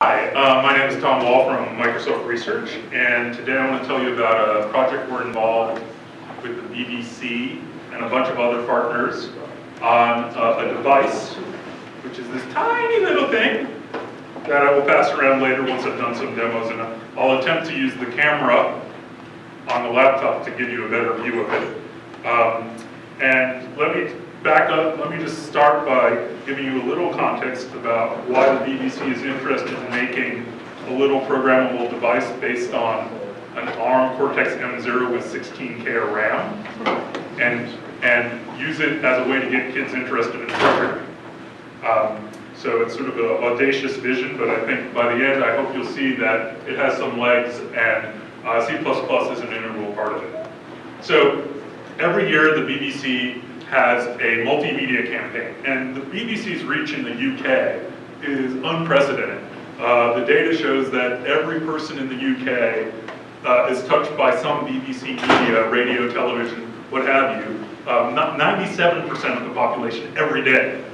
Hi, my name is Tom Wall from Microsoft Research, and today I want to tell you about a project we're involved with the BBC and a bunch of other partners on a device, which is this tiny little thing that I will pass around later once I've done some demos, and I'll attempt to use the camera on the laptop to give you a better view of it. And let me back up, let me just start by giving you a little context about why the BBC is interested in making a little programmable device based on an ARM Cortex-M0 with 16K of RAM, and use it as a way to get kids interested in programming. So it's sort of an audacious vision, but I think by the end I hope you'll see that it has some legs, and C++ is an integral part of it. So every year the BBC has a multimedia campaign, and the BBC's reach in the UK is unprecedented. The data shows that every person in the UK is touched by some BBC media, radio, television, what have you, 97% of the population every day,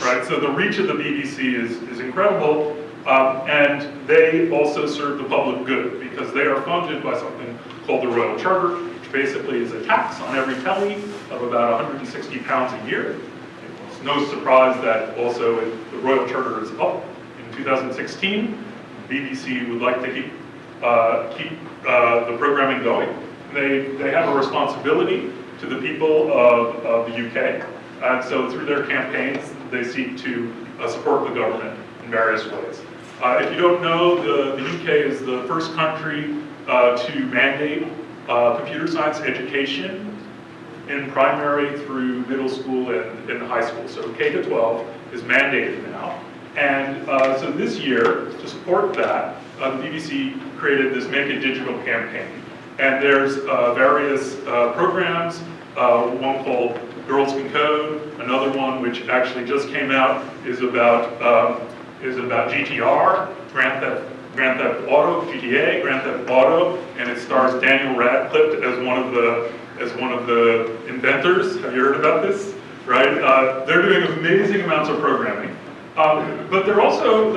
right? So the reach of the BBC is incredible, and they also serve the public good because they are funded by something called the Royal Charter, basically is a tax on every telly of about £160 a year. It's no surprise that also the Royal Charter is up in 2016. BBC would like to keep the programming going. They have a responsibility to the people of the UK, and so through their campaigns they seek to support the government in various ways. If you don't know, the UK is the first country to mandate computer science education in primary through middle school and in high school. So K to 12 is mandated now. And so this year, to support that, the BBC created this Make It Digital campaign. And there's various programs, one called Girls Can Code, another one which actually just came out is about GTR, Grand Theft Auto, GTA, Grand Theft Auto, and it stars Daniel Radcliffe as one of the inventors. Have you heard about this? Right? They're doing amazing amounts of programming, but they're also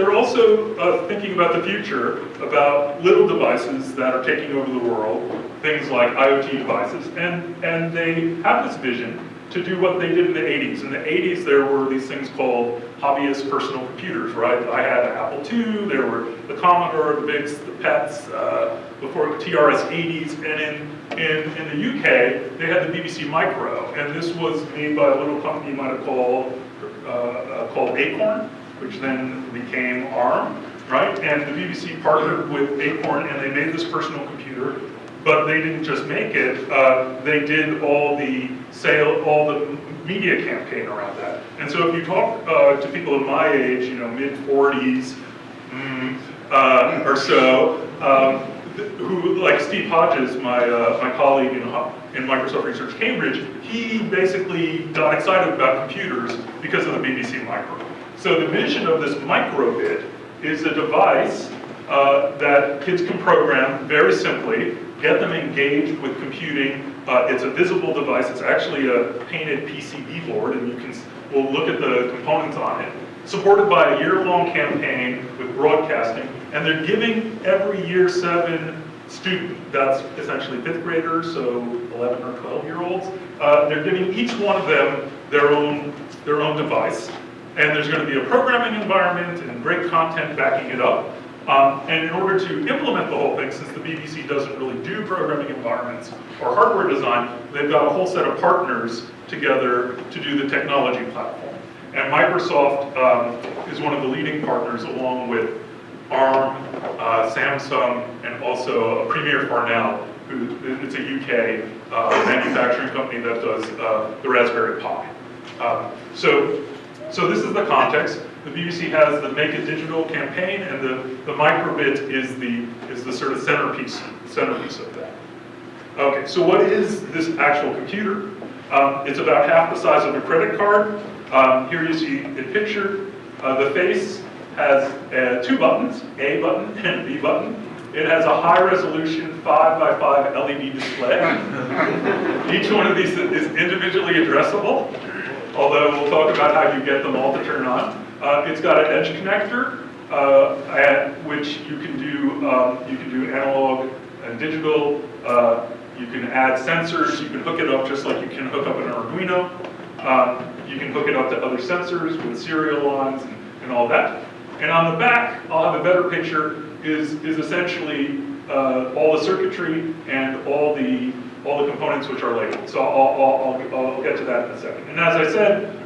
thinking about the future, about little devices that are taking over the world, things like IoT devices, and they have this vision to do what they did in the 80s. In the 80s, there were these things called hobbyist personal computers, right? I had an Apple II, there were the Commodore, the BICs, the PETs, before the TRS-80s, and in the UK, they had the BBC Micro, and this was made by a little company you might have called Acorn, which then became ARM, right? And the BBC partnered with Acorn, and they made this personal computer. But they didn't just make it, they did all the media campaign around that. And so if you talk to people of my age, mid-40s or so, who, like Steve Hodges, my colleague in Microsoft Research Cambridge, he basically got excited about computers because of the BBC Micro. So the vision of this microbit is a device that kids can program very simply, get them engaged with computing. It's a visible device. It's actually a painted PCB board, and we'll look at the components on it. Supported by a year-long campaign with broadcasting, and they're giving every year 7 student, that's essentially 5th graders, so 11 or 12-year-olds, they're giving each one of them their own device, and there's going to be a programming environment and great content backing it up. And in order to implement the whole thing, since the BBC doesn't really do programming environments or hardware design, they've got a whole set of partners together to do the technology platform. And Microsoft is one of the leading partners, along with ARM, Samsung, and also a Premier Cornell, who it's a UK manufacturing company that does the Raspberry Pi. So this is the context. The BBC has the Make It Digital campaign, and the microbit is the sort of centerpiece of that. Okay, so what is this actual computer? It's about half the size of a credit card. Here you see a picture. The face has 2 buttons, A button and B button. It has a high-resolution 5x5 LED display. Each one of these is individually addressable, although we'll talk about how you get them all to turn on. It's got an edge connector, which you can do analog and digital. You can add sensors. You can hook it up just like you can hook up an Arduino. You can hook it up to other sensors with serial lines and all that. And on the back, I'll have a better picture, is essentially all the circuitry and all the components which are labeled. So I'll get to that in a second. And as I said,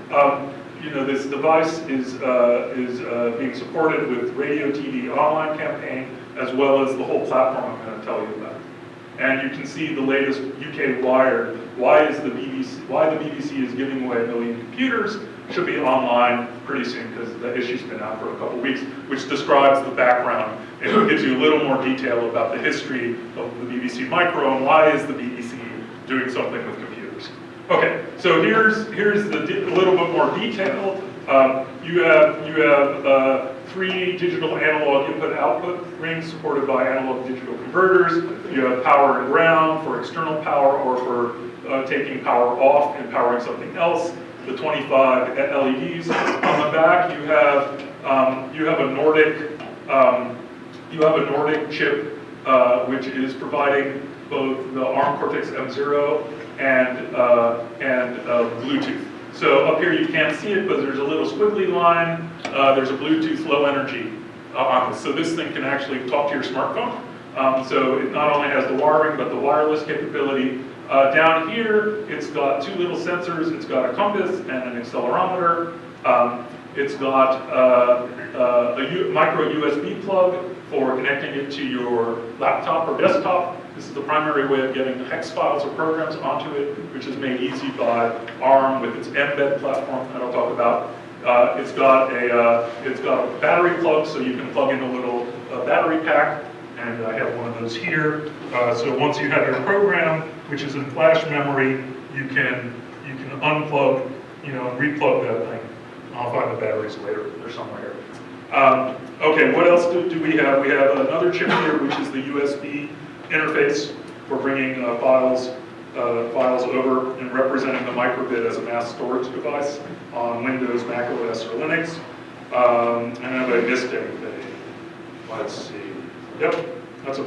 you know, this device is being supported with radio, TV, online campaign, as well as the whole platform I'm going to tell you about. And you can see the latest UK Wired. Why the BBC is giving away 1 million computers should be online pretty soon because the issue's been out for a couple weeks, which describes the background and gives you a little more detail about the history of the BBC Micro and why is the BBC doing something with computers. Okay, so here's a little bit more detail. You have 3 digital analog input-output rings supported by analog digital converters. You have power and ground for external power or for taking power off and powering something else. The 25 LEDs. On the back, you have a Nordic chip which is providing both the ARM Cortex M0 and Bluetooth. So up here you can't see it, but there's a little squiggly line. There's a Bluetooth low energy on this. So this thing can actually talk to your smartphone. So it not only has the wiring, but the wireless capability. Down here, it's got 2 little sensors. It's got a compass and an accelerometer. It's got a micro USB plug for connecting it to your laptop or desktop. This is the primary way of getting hex files or programs onto it, which is made easy by ARM with its mbed platform that I'll talk about. It's got a battery plug, so you can plug in a little battery pack, and I have one of those here. So once you have your program, which is in flash memory, you can unplug, and replug that thing. I'll find the batteries later. They're somewhere here. Okay, what else do we have? We have another chip here, which is the USB interface for bringing files over and representing the microbit as a mass storage device on Windows, Mac OS, or Linux. And have I missed anything? Let's see. Yep, that's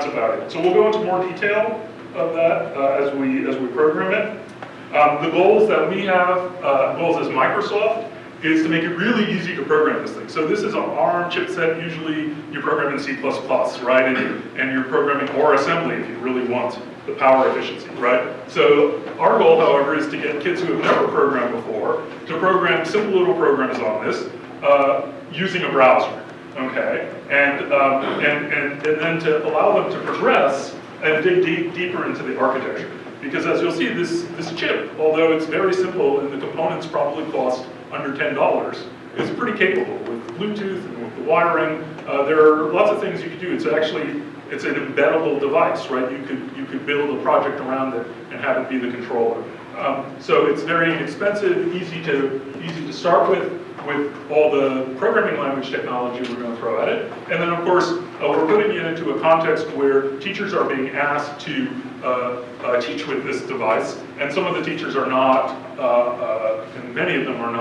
about it. So we'll go into more detail of that as we program it. The goals that we have, goals as Microsoft, is to make it really easy to program this thing. So this is an ARM chipset. Usually you program in C++, right? And you're programming or assembly if you really want the power efficiency, right? So our goal, however, is to get kids who have never programmed before to program simple little programs on this using a browser, okay? And then to allow them to progress and dig deeper into the architecture. Because as you'll see, this chip, although it's very simple and the components probably cost under $10, is pretty capable with Bluetooth and with the wiring. There are lots of things you could do. It's an embeddable device, right? You could build a project around it and have it be the controller. So it's very inexpensive, easy to start with all the programming language technology we're going to throw at it. And then, of course, we're putting it into a context where teachers are being asked to teach with this device, and some of the teachers are not, and many of them are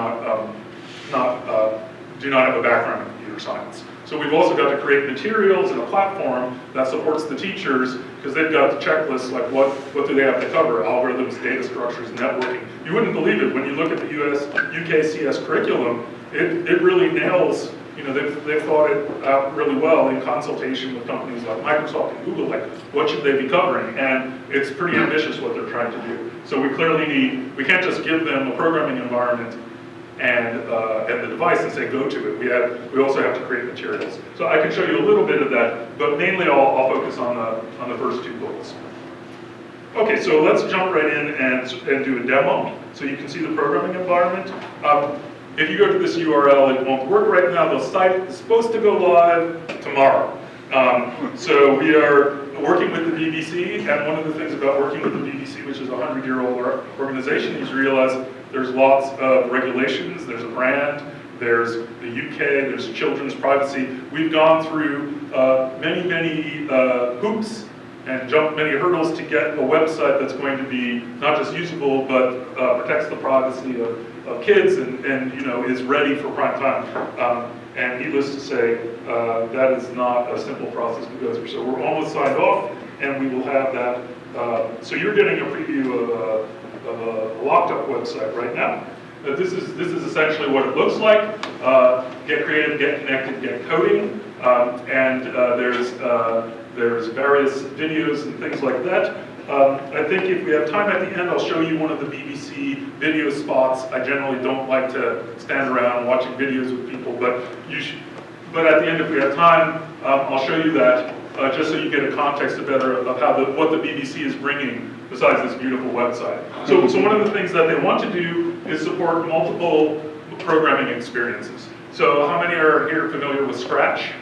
do not have a background in computer science. So we've also got to create materials and a platform that supports the teachers, because they've got the checklists, like what do they have to cover? Algorithms, data structures, networking. You wouldn't believe it, when you look at the UK CS curriculum, it really nails, they've thought it out really well in consultation with companies like Microsoft and Google, like what should they be covering? And it's pretty ambitious what they're trying to do. So we clearly we can't just give them a programming environment and the device and say go to it. We also have to create materials. So I can show you a little bit of that, but mainly I'll focus on the first 2 goals. Okay, so let's jump right in and do a demo so you can see the programming environment. If you go to this URL, it won't work right now. The site is supposed to go live tomorrow. So we are working with the BBC, and one of the things about working with the BBC, which is a 100-year-old organization, is you realize there's lots of regulations, there's a brand, there's the UK, there's children's privacy. We've gone through many hoops and jumped many hurdles to get a website that's going to be not just usable, but protects the privacy of of kids and you know, is ready for prime time. And needless to say, that is not a simple process to go through. So we're almost signed off, and we will have that. So you're getting a preview of a locked up website right now. This is essentially what it looks like. Get creative, get connected, get coding, and there's various videos and things like that. I think if we have time at the end, I'll show you one of the BBC video spots. I generally don't like to stand around watching videos with people, but at the end, if we have time, I'll show you that just so you get a context of how what the BBC is bringing besides this beautiful website. So one of the things that they want to do is support multiple programming experiences. So how many are here familiar with Scratch?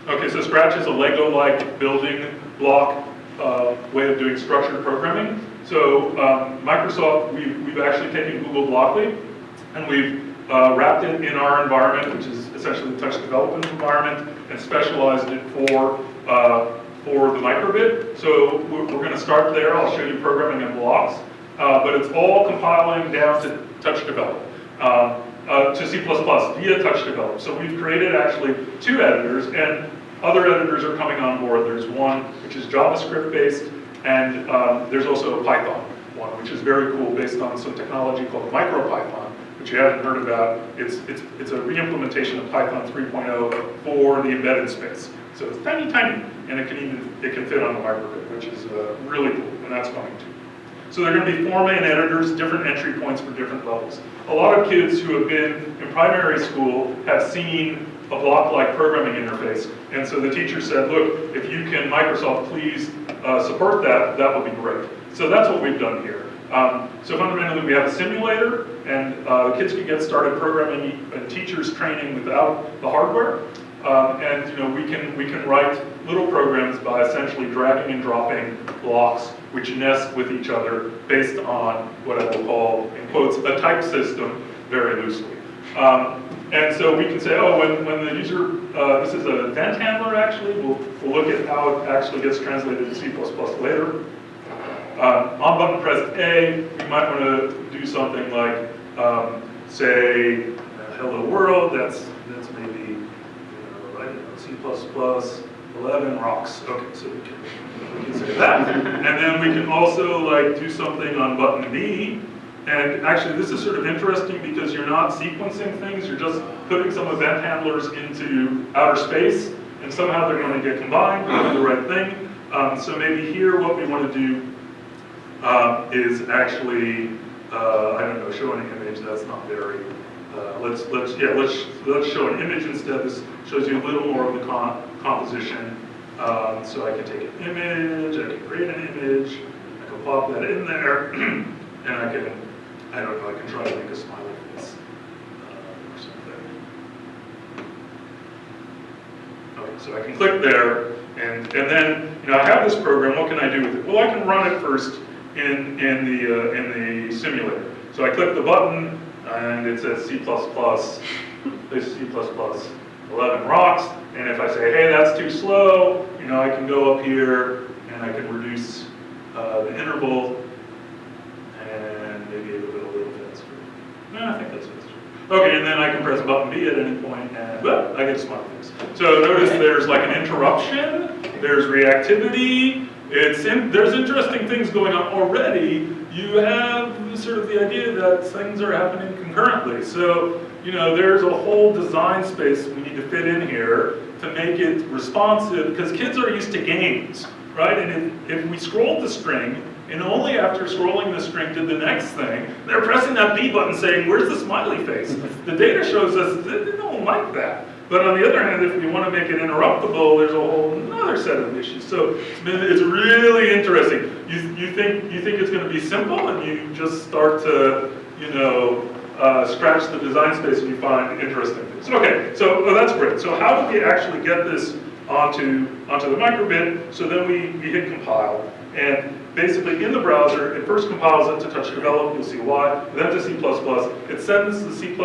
Okay, so Scratch is a Lego-like building block way of doing structured programming. So Microsoft, we've actually taken Google Blockly and we've wrapped it in our environment, which is essentially the TouchDevelop environment, and specialized it for the microbit. So we're going to start there. I'll show you programming in blocks, but it's all compiling down to TouchDevelop, to C++ via TouchDevelop. So we've created actually 2 editors, and other editors are coming on board. There's one which is JavaScript based, and there's also a Python one, which is very cool, based on some technology called MicroPython, which you haven't heard about. It's a re-implementation of Python 3.0 for the embedded space. So it's tiny, and it can fit on the microbit, which is really cool, and that's coming too. So they're going to be 4 main editors, different entry points for different levels. A lot of kids who have been in primary school have seen a block-like programming interface, and so the teacher said, look, if you can, Microsoft, please support that, that would be great. So that's what we've done here. So fundamentally, we have a simulator, and kids can get started programming and teachers training without the hardware. And you know, we can write little programs by essentially dragging and dropping blocks which nest with each other based on what I will call, in quotes, a type system, very loosely. And so we can say, oh, when the user, this is an event handler actually, we'll look at how it actually gets translated to C++ later. On button press A, we might want to do something like, say, hello world, that's maybe, I don't know, C++, 11 rocks. Okay, so we can say that. And then we can also like do something on button B. And actually this is sort of interesting because you're not sequencing things, you're just putting some event handlers into outer space, and somehow they're going to get combined and do the right thing. So maybe here what we want to do is actually, I don't know, show an image. That's not very, let's show an image instead. This shows you a little more of the composition. So I can take an image, I can create an image, I can plop that in there, and I can, I don't know, I can try to make a smiley face or something. Okay, so I can click there, and then, you know, I have this program, what can I do with it? Well, I can run it first in the simulator. So I click the button, and it says C++, this is C++, 11 rocks, and if I say, hey, that's too slow, you know, I can go up here, and I can reduce the interval, and maybe a little faster. No, I think that's faster. Okay, and then I can press button B at any point, and well, I get a smiley face. So notice there's like an interruption, there's reactivity, there's interesting things going on already. You have sort of the idea that things are happening concurrently. So, you know, there's a whole design space we need to fit in here to make it responsive, because kids are used to games, right? And if we scrolled the string, and only after scrolling the string did the next thing, they're pressing that B button saying, where's the smiley face? The data shows us they don't like that. But on the other hand, if we want to make it interruptible, there's a whole other set of issues. So it's really interesting. You think it's going to be simple, and you just start to, you know, scratch the design space and you find interesting things. Okay, so that's great. So how do we actually get this onto the microbit? So then we hit compile, and basically in the browser, it first compiles it to TouchDevelop, you'll see why, then to C++. It sends the C++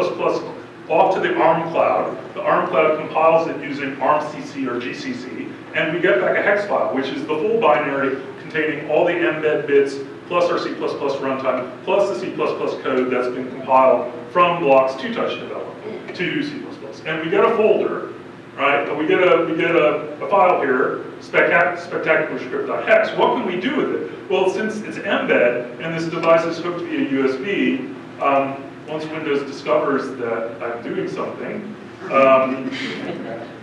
off to the ARM cloud. The ARM cloud compiles it using ARMCC or GCC, and we get back a hex file, which is the full binary containing all the embed bits plus our C++ runtime, plus the C++ code that's been compiled from blocks to TouchDevelop to C++. And we get a folder, right? We get a file here, spectacular-script.hex. What can we do with it? Well, since it's mbed and this device is hooked via USB, once Windows discovers that I'm doing something,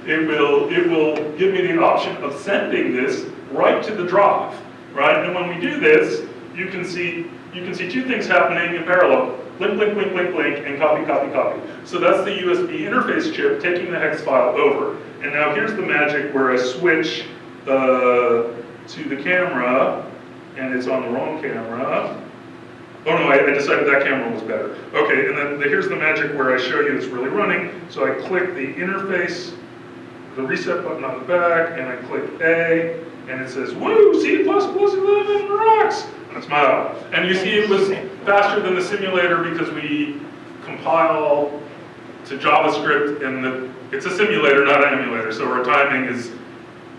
it will give me the option of sending this right to the drive, right? And when we do this, you can see two things happening in parallel. Link, link, link, link, link, and copy, copy, copy. So that's the USB interface chip taking the hex file over. And now here's the magic where I switch to the camera, and it's on the wrong camera. Oh no, I decided that camera was better. Okay, and then here's the magic where I show you it's really running. So I click the interface, the reset button on the back, and I click A, and it says, woo, C++ 11 rocks! And I smile. And you see it was faster than the simulator because we compile to JavaScript, and it's a simulator, not an emulator, so our timing is,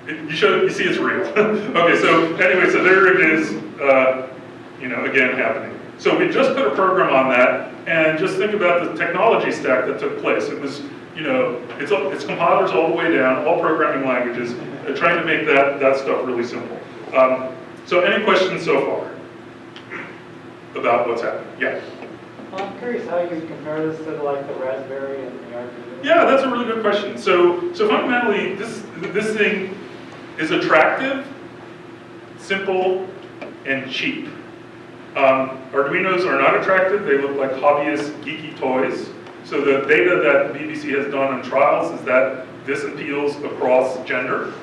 you see it's real. Okay, so anyway, so there it is, again, happening. So we just put a program on that, and just think about the technology stack that took place. It was, it's compilers all the way down, all programming languages, trying to make that stuff really simple. So any questions so far about what's happening? Yeah. Well, I'm curious how you compare this to like the Raspberry and the Arduino. Yeah, that's a really good question. So fundamentally, this thing is attractive, simple, and cheap. Arduinos are not attractive. They look like hobbyist geeky toys. So the data that the BBC has done on trials is that this appeals across gender,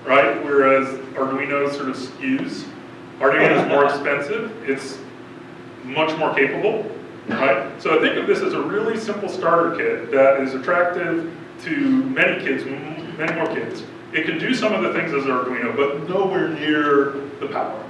right? Whereas Arduino sort of skews. Arduino is more expensive. It's much more capable, right? So I think of this as a really simple starter kit that is attractive to many kids, many more kids. It can do some of the things as Arduino, but nowhere near the power,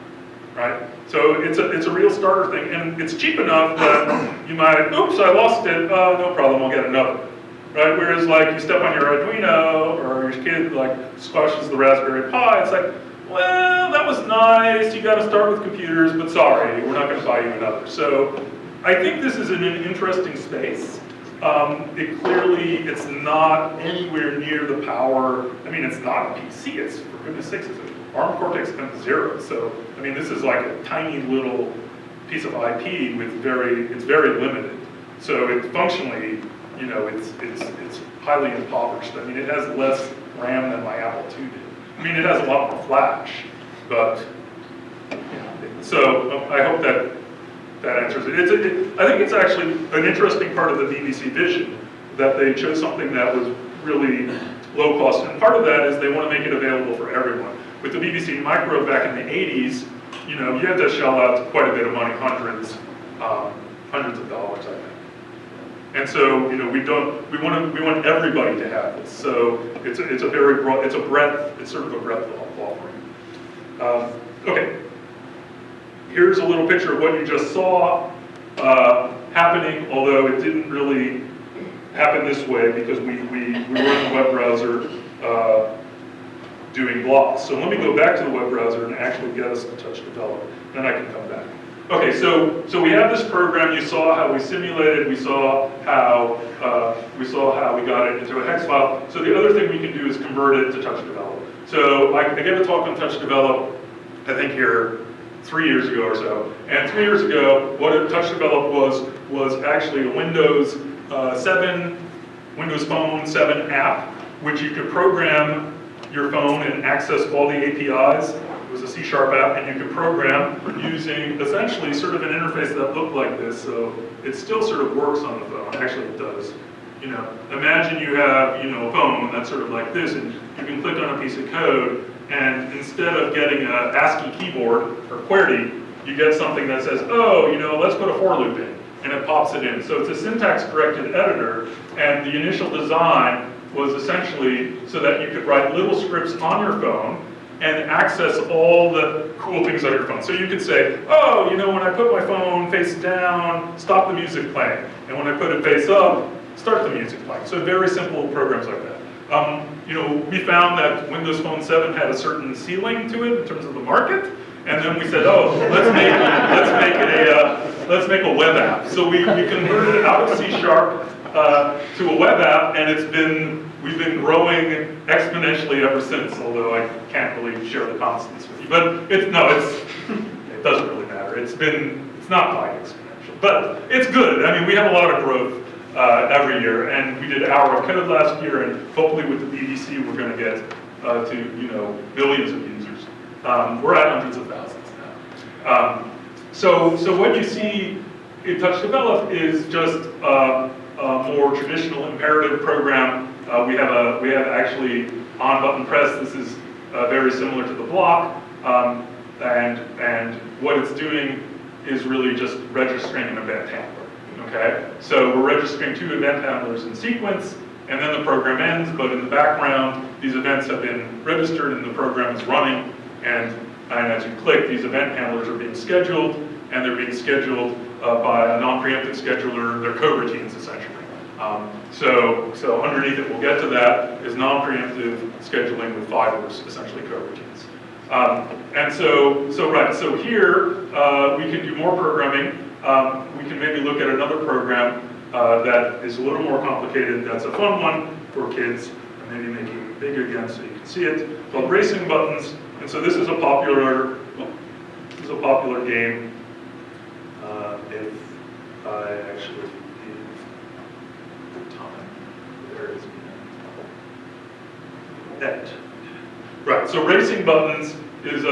right? So it's a real starter thing, and it's cheap enough that you might, oops, I lost it, oh, no problem, I'll get another, right? Whereas like you step on your Arduino, or your kid like squashes the Raspberry Pi, it's like, well, that was nice, you gotta start with computers, but sorry, we're not gonna buy you another. So I think this is an interesting space. It's not anywhere near the power. I mean, it's not a PC, it's, for goodness sakes, it's an ARM Cortex M0. So, I mean, this is like a tiny little piece of IP with it's very limited. So it functionally, it's highly impoverished. I mean, it has less RAM than my Apple II did. I mean, it has a lot more flash, but, so I hope that answers it. I think it's actually an interesting part of the BBC vision that they chose something that was really low cost. And part of that is they want to make it available for everyone. With the BBC Micro back in the 80s, you had to shell out quite a bit of money, hundreds of dollars, I think. And so, we want everybody to have this. So it's a very broad, it's sort of a breadth of offering. Okay. Here's a little picture of what you just saw happening, although it didn't really happen this way because we were in the web browser doing blocks. So let me go back to the web browser and actually get us to TouchDevelop, then I can come back. Okay, so we have this program. You saw how we simulated. We saw how we got it into a hex file. So the other thing we can do is convert it to TouchDevelop. So I gave a talk on TouchDevelop, I think here 3 years ago or so. And 3 years ago, what TouchDevelop was actually a Windows Phone 7 app, which you could program your phone and access all the APIs. It was a C# app, and you could program using essentially sort of an interface that looked like this. So it still sort of works on the phone. Actually, it does. Imagine you have a phone that's sort of like this, and you can click on a piece of code, and instead of getting an ASCII keyboard or QWERTY, you get something that says, oh, let's put a for loop in, and it pops it in. So it's a syntax-corrected editor, and the initial design was essentially so that you could write little scripts on your phone and access all the cool things on your phone. So you could say, oh, when I put my phone face down, stop the music playing. And when I put it face up, start the music playing. So very simple programs like that. We found that Windows Phone 7 had a certain ceiling to it in terms of the market, And then we said, oh, let's make a web app. So we converted it out of C# to a web app, and we've been growing exponentially ever since. Although I can't really share the constants with you, but it doesn't really matter. It's not quite exponential, but it's good. I mean, we have a lot of growth every year, and we did Hour of Code last year, and hopefully with the BBC we're going to get to billions of users. We're at hundreds of thousands now. So what you see in TouchDevelop is just a more traditional imperative program. We have actually on-button press. This is very similar to the block, and what it's doing is really just registering an event handler. Okay, so we're registering 2 event handlers in sequence, and then the program ends, but in the background, these events have been registered and the program is running, and as you click, these event handlers are being scheduled, and they're being scheduled by a non-preemptive scheduler. They're coroutines, essentially. So underneath it, we'll get to that, is non-preemptive scheduling with fibers, essentially coroutines. And so here, we can do more programming. We can maybe look at another program that is a little more complicated. That's a fun one for kids. And maybe making it big again so you can see it. Called Racing Buttons. And so this is a popular game. If I actually give the time, there it is. That. Right. So Racing Buttons is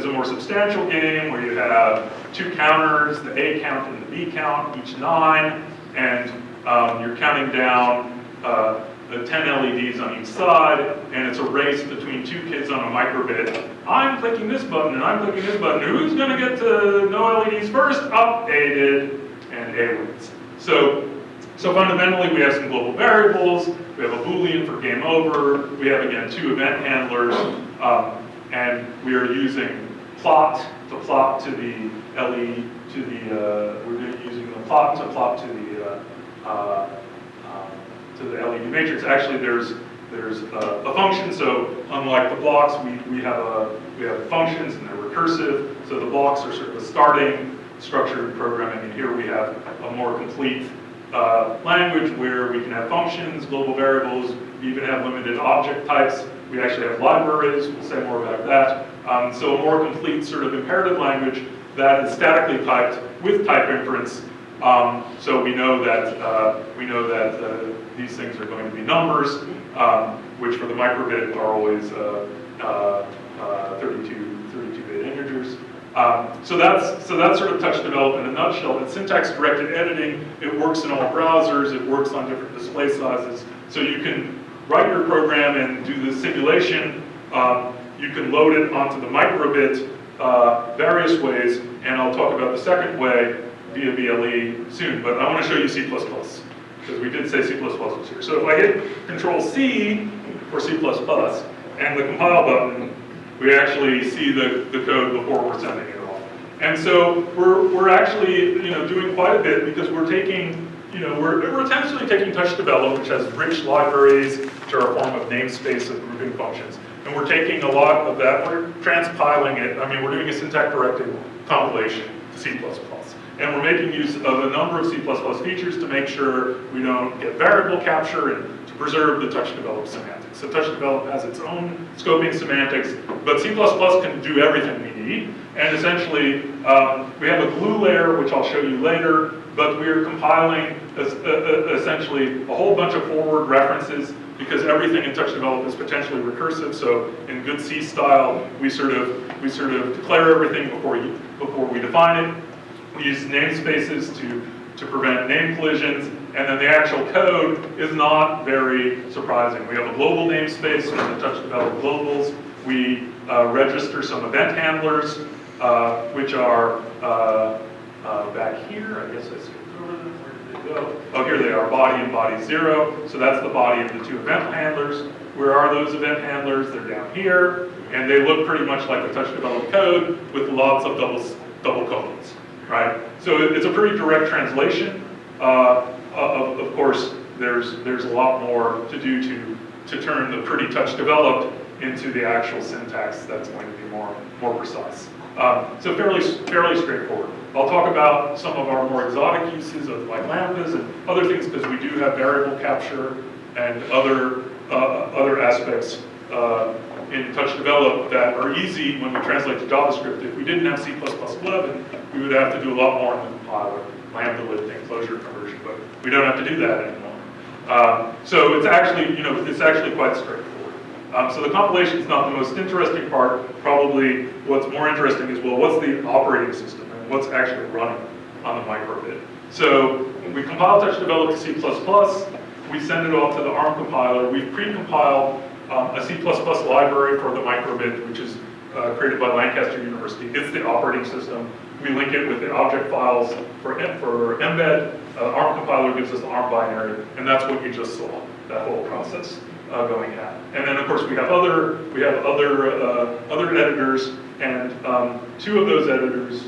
a more substantial game where you have 2 counters, the A count and the B count, each 9, and you're counting down the 10 LEDs on each side, and it's a race between 2 kids on a microbit. I'm clicking this button and I'm clicking this button. Who's going to get to no LEDs first? Up, A did, and A wins. So fundamentally, we have some global variables. We have a Boolean for game over. We have, again, 2 event handlers. And we are using plot to plot to the LE to the we're using the plot to the LED matrix. Actually, there's a function. So unlike the blocks, we have functions and they're recursive. So the blocks are sort of a starting structured programming, and here we have a more complete language where we can have functions, global variables. We even have limited object types. We actually have libraries. We'll say more about that. So a more complete sort of imperative language that is statically typed with type inference. So we know that these things are going to be numbers, which for the microbit are always 32-bit integers. So that's sort of TouchDevelop in a nutshell. It's syntax-directed editing. It works in all browsers. It works on different display sizes. So you can write your program and do the simulation. You can load it onto the microbit various ways, and I'll talk about the second way via BLE soon. But I want to show you C++, because we did say C++ was here. So if I hit Control-C for C++ and the compile button, we actually see the code before we're sending it off. And so we're actually doing quite a bit, because we're taking we're essentially taking TouchDevelop, which has rich libraries, which are a form of namespace of grouping functions, and we're taking a lot of that, we're transpiling it. I mean, we're doing a syntax-directed compilation to C++. And we're making use of a number of C++ features to make sure we don't get variable capture and to preserve the TouchDevelop semantics. So TouchDevelop has its own scoping semantics, but C++ can do everything we need. And essentially, we have a glue layer, which I'll show you later, but we're compiling essentially a whole bunch of forward references, because everything in TouchDevelop is potentially recursive. So in good C style, we sort of declare everything before we define it. We use namespaces to prevent name collisions, and then the actual code is not very surprising. We have a global namespace with the TouchDevelop globals. We register some event handlers, which are back here. I guess I skipped over them. Where did they go? Oh, here they are, body and body 0. So that's the body of the 2 event handlers. Where are those event handlers? They're down here, and they look pretty much like the TouchDevelop code with lots of double colons. Right? So it's a pretty direct translation. Of course, there's a lot more to do to turn the pretty TouchDevelop into the actual syntax that's going to be more precise. So fairly straightforward. I'll talk about some of our more exotic uses of like lambdas and other things because we do have variable capture and other aspects in TouchDevelop that are easy when we translate to JavaScript. If we didn't have C++11, we would have to do a lot more in the compiler, lambda lifting, closure conversion, but we don't have to do that anymore. So it's actually, it's actually quite straightforward. So the compilation is not the most interesting part. Probably what's more interesting is, well, what's the operating system and what's actually running on the microbit? So we compile TouchDevelop to C++. We send it off to the ARM compiler. We've pre-compiled a C++ library for the microbit, which is created by Lancaster University. It's the operating system. We link it with the object files for embed. ARM compiler gives us the ARM binary, and that's what you just saw, that whole process going at. And then, of course, we have other editors, and two of those editors,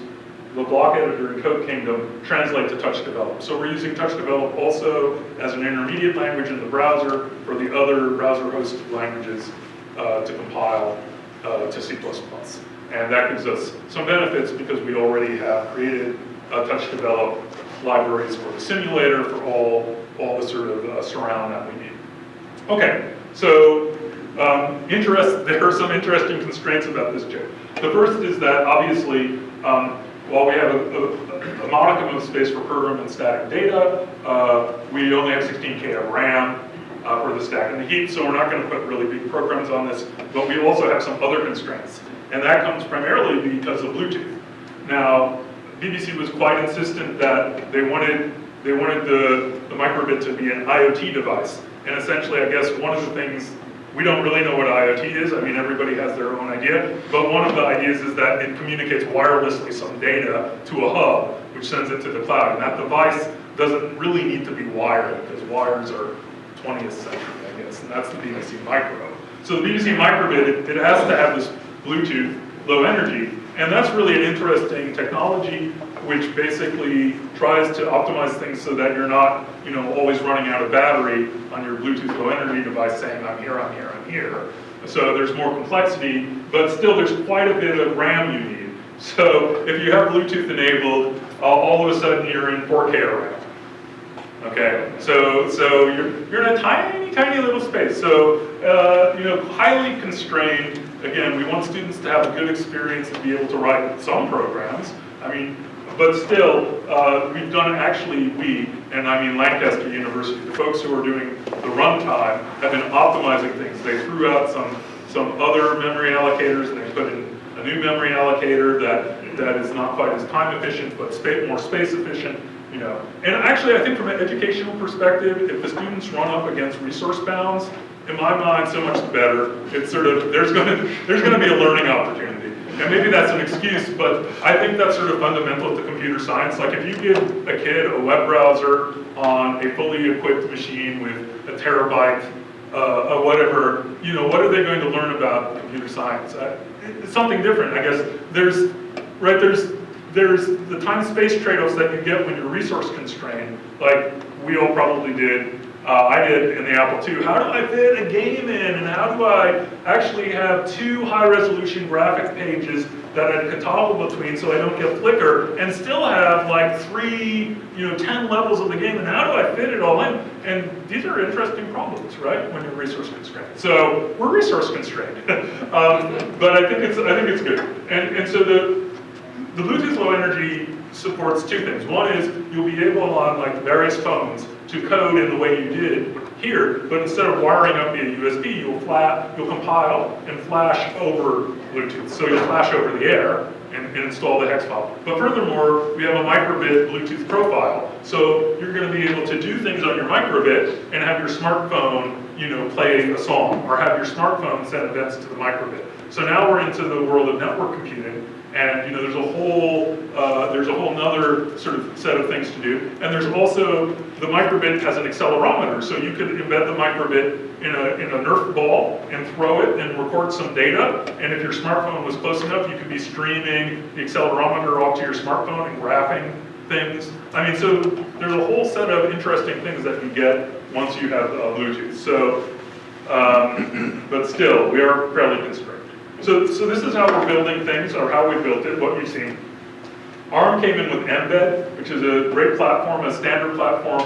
the block editor and Code Kingdom, translate to TouchDevelop. So we're using TouchDevelop also as an intermediate language in the browser for the other browser-hosted languages to compile to C++. And that gives us some benefits because we already have created TouchDevelop libraries for the simulator for all the sort of surround that we need. Okay, so there are some interesting constraints about this chip. The first is that obviously, while we have a modicum of space for program and static data, we only have 16K of RAM for the stack and the heap, so we're not going to put really big programs on this, but we also have some other constraints, and that comes primarily because of Bluetooth. Now, BBC was quite insistent that they wanted the microbit to be an IoT device, and essentially, I guess one of the things, we don't really know what IoT is. I mean, everybody has their own idea, but one of the ideas is that it communicates wirelessly some data to a hub, which sends it to the cloud. And that device doesn't really need to be wired, because wires are 20th century, I guess, and that's the BBC Micro. So the BBC Microbit, it has to have this Bluetooth low energy, and that's really an interesting technology which basically tries to optimize things so that you're not, always running out of battery on your Bluetooth low energy device saying, I'm here, I'm here, I'm here. So there's more complexity, but still there's quite a bit of RAM you need. So if you have Bluetooth enabled, all of a sudden you're in 4K RAM. Okay, so you're in a tiny little space. So highly constrained. Again, we want students to have a good experience and be able to write some programs. But still, we've done and I mean Lancaster University, the folks who are doing the runtime have been optimizing things. They threw out some other memory allocators, and they put in a new memory allocator that is not quite as time efficient, but more space efficient. And actually, I think from an educational perspective, if the students run up against resource bounds, in my mind, so much the better. It's sort of there's going to be a learning opportunity. And maybe that's an excuse, but I think that's sort of fundamental to computer science. Like if you give a kid a web browser on a fully equipped machine with a terabyte, whatever, what are they going to learn about computer science? It's something different, I guess. There's the time-space trade-offs that you get when you're resource constrained, like we all probably did. I did in the Apple II. How do I fit a game in, and how do I actually have two high-resolution graphic pages that I can toggle between so I don't get flicker, and still have like 10 levels of the game, and how do I fit it all in? And these are interesting problems, right, when you're resource constrained. So we're resource constrained, but I think it's good. And so the Bluetooth Low Energy supports two things. One is you'll be able on like various phones to code in the way you did here, but instead of wiring up via USB, you'll compile and flash over Bluetooth. So you'll flash over the air and install the hex file. But furthermore, we have a microbit Bluetooth profile. So you're going to be able to do things on your microbit and have your smartphone, play a song, or have your smartphone send events to the microbit. So now we're into the world of network computing. And there's a whole nother sort of set of things to do. And there's also, the microbit has an accelerometer, so you could embed the microbit in a Nerf ball and throw it and record some data. And if your smartphone was close enough, you could be streaming the accelerometer off to your smartphone and graphing things. So there's a whole set of interesting things that you get once you have Bluetooth. So, but still, we are fairly constrained. So this is how we're building things, or how we built it, what you've seen. ARM came in with Mbed, which is a great platform, a standard platform,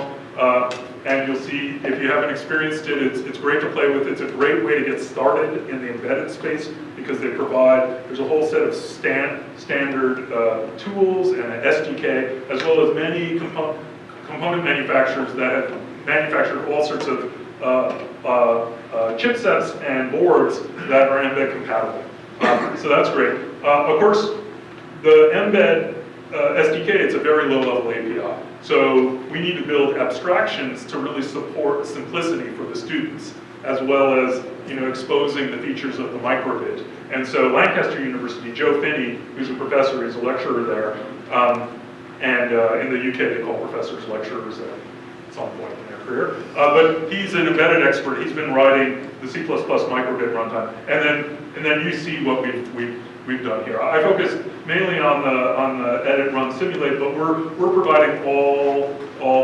and you'll see, if you haven't experienced it, it's great to play with. It's a great way to get started in the embedded space because they provide, there's a whole set of standard tools and an SDK, as well as many component manufacturers that have manufactured all sorts of chipsets and boards that are Mbed compatible. So that's great. Of course, the Mbed SDK, it's a very low-level API. So we need to build abstractions to really support simplicity for the students, as well as exposing the features of the microbit. And so Lancaster University, Joe Finney, who's a professor, he's a lecturer there, and in the UK they call professors lecturers at some point in their career. But he's an embedded expert. He's been writing the C++ microbit runtime, and then you see what we've done here. I focus mainly on the edit, run, simulate, but we're providing all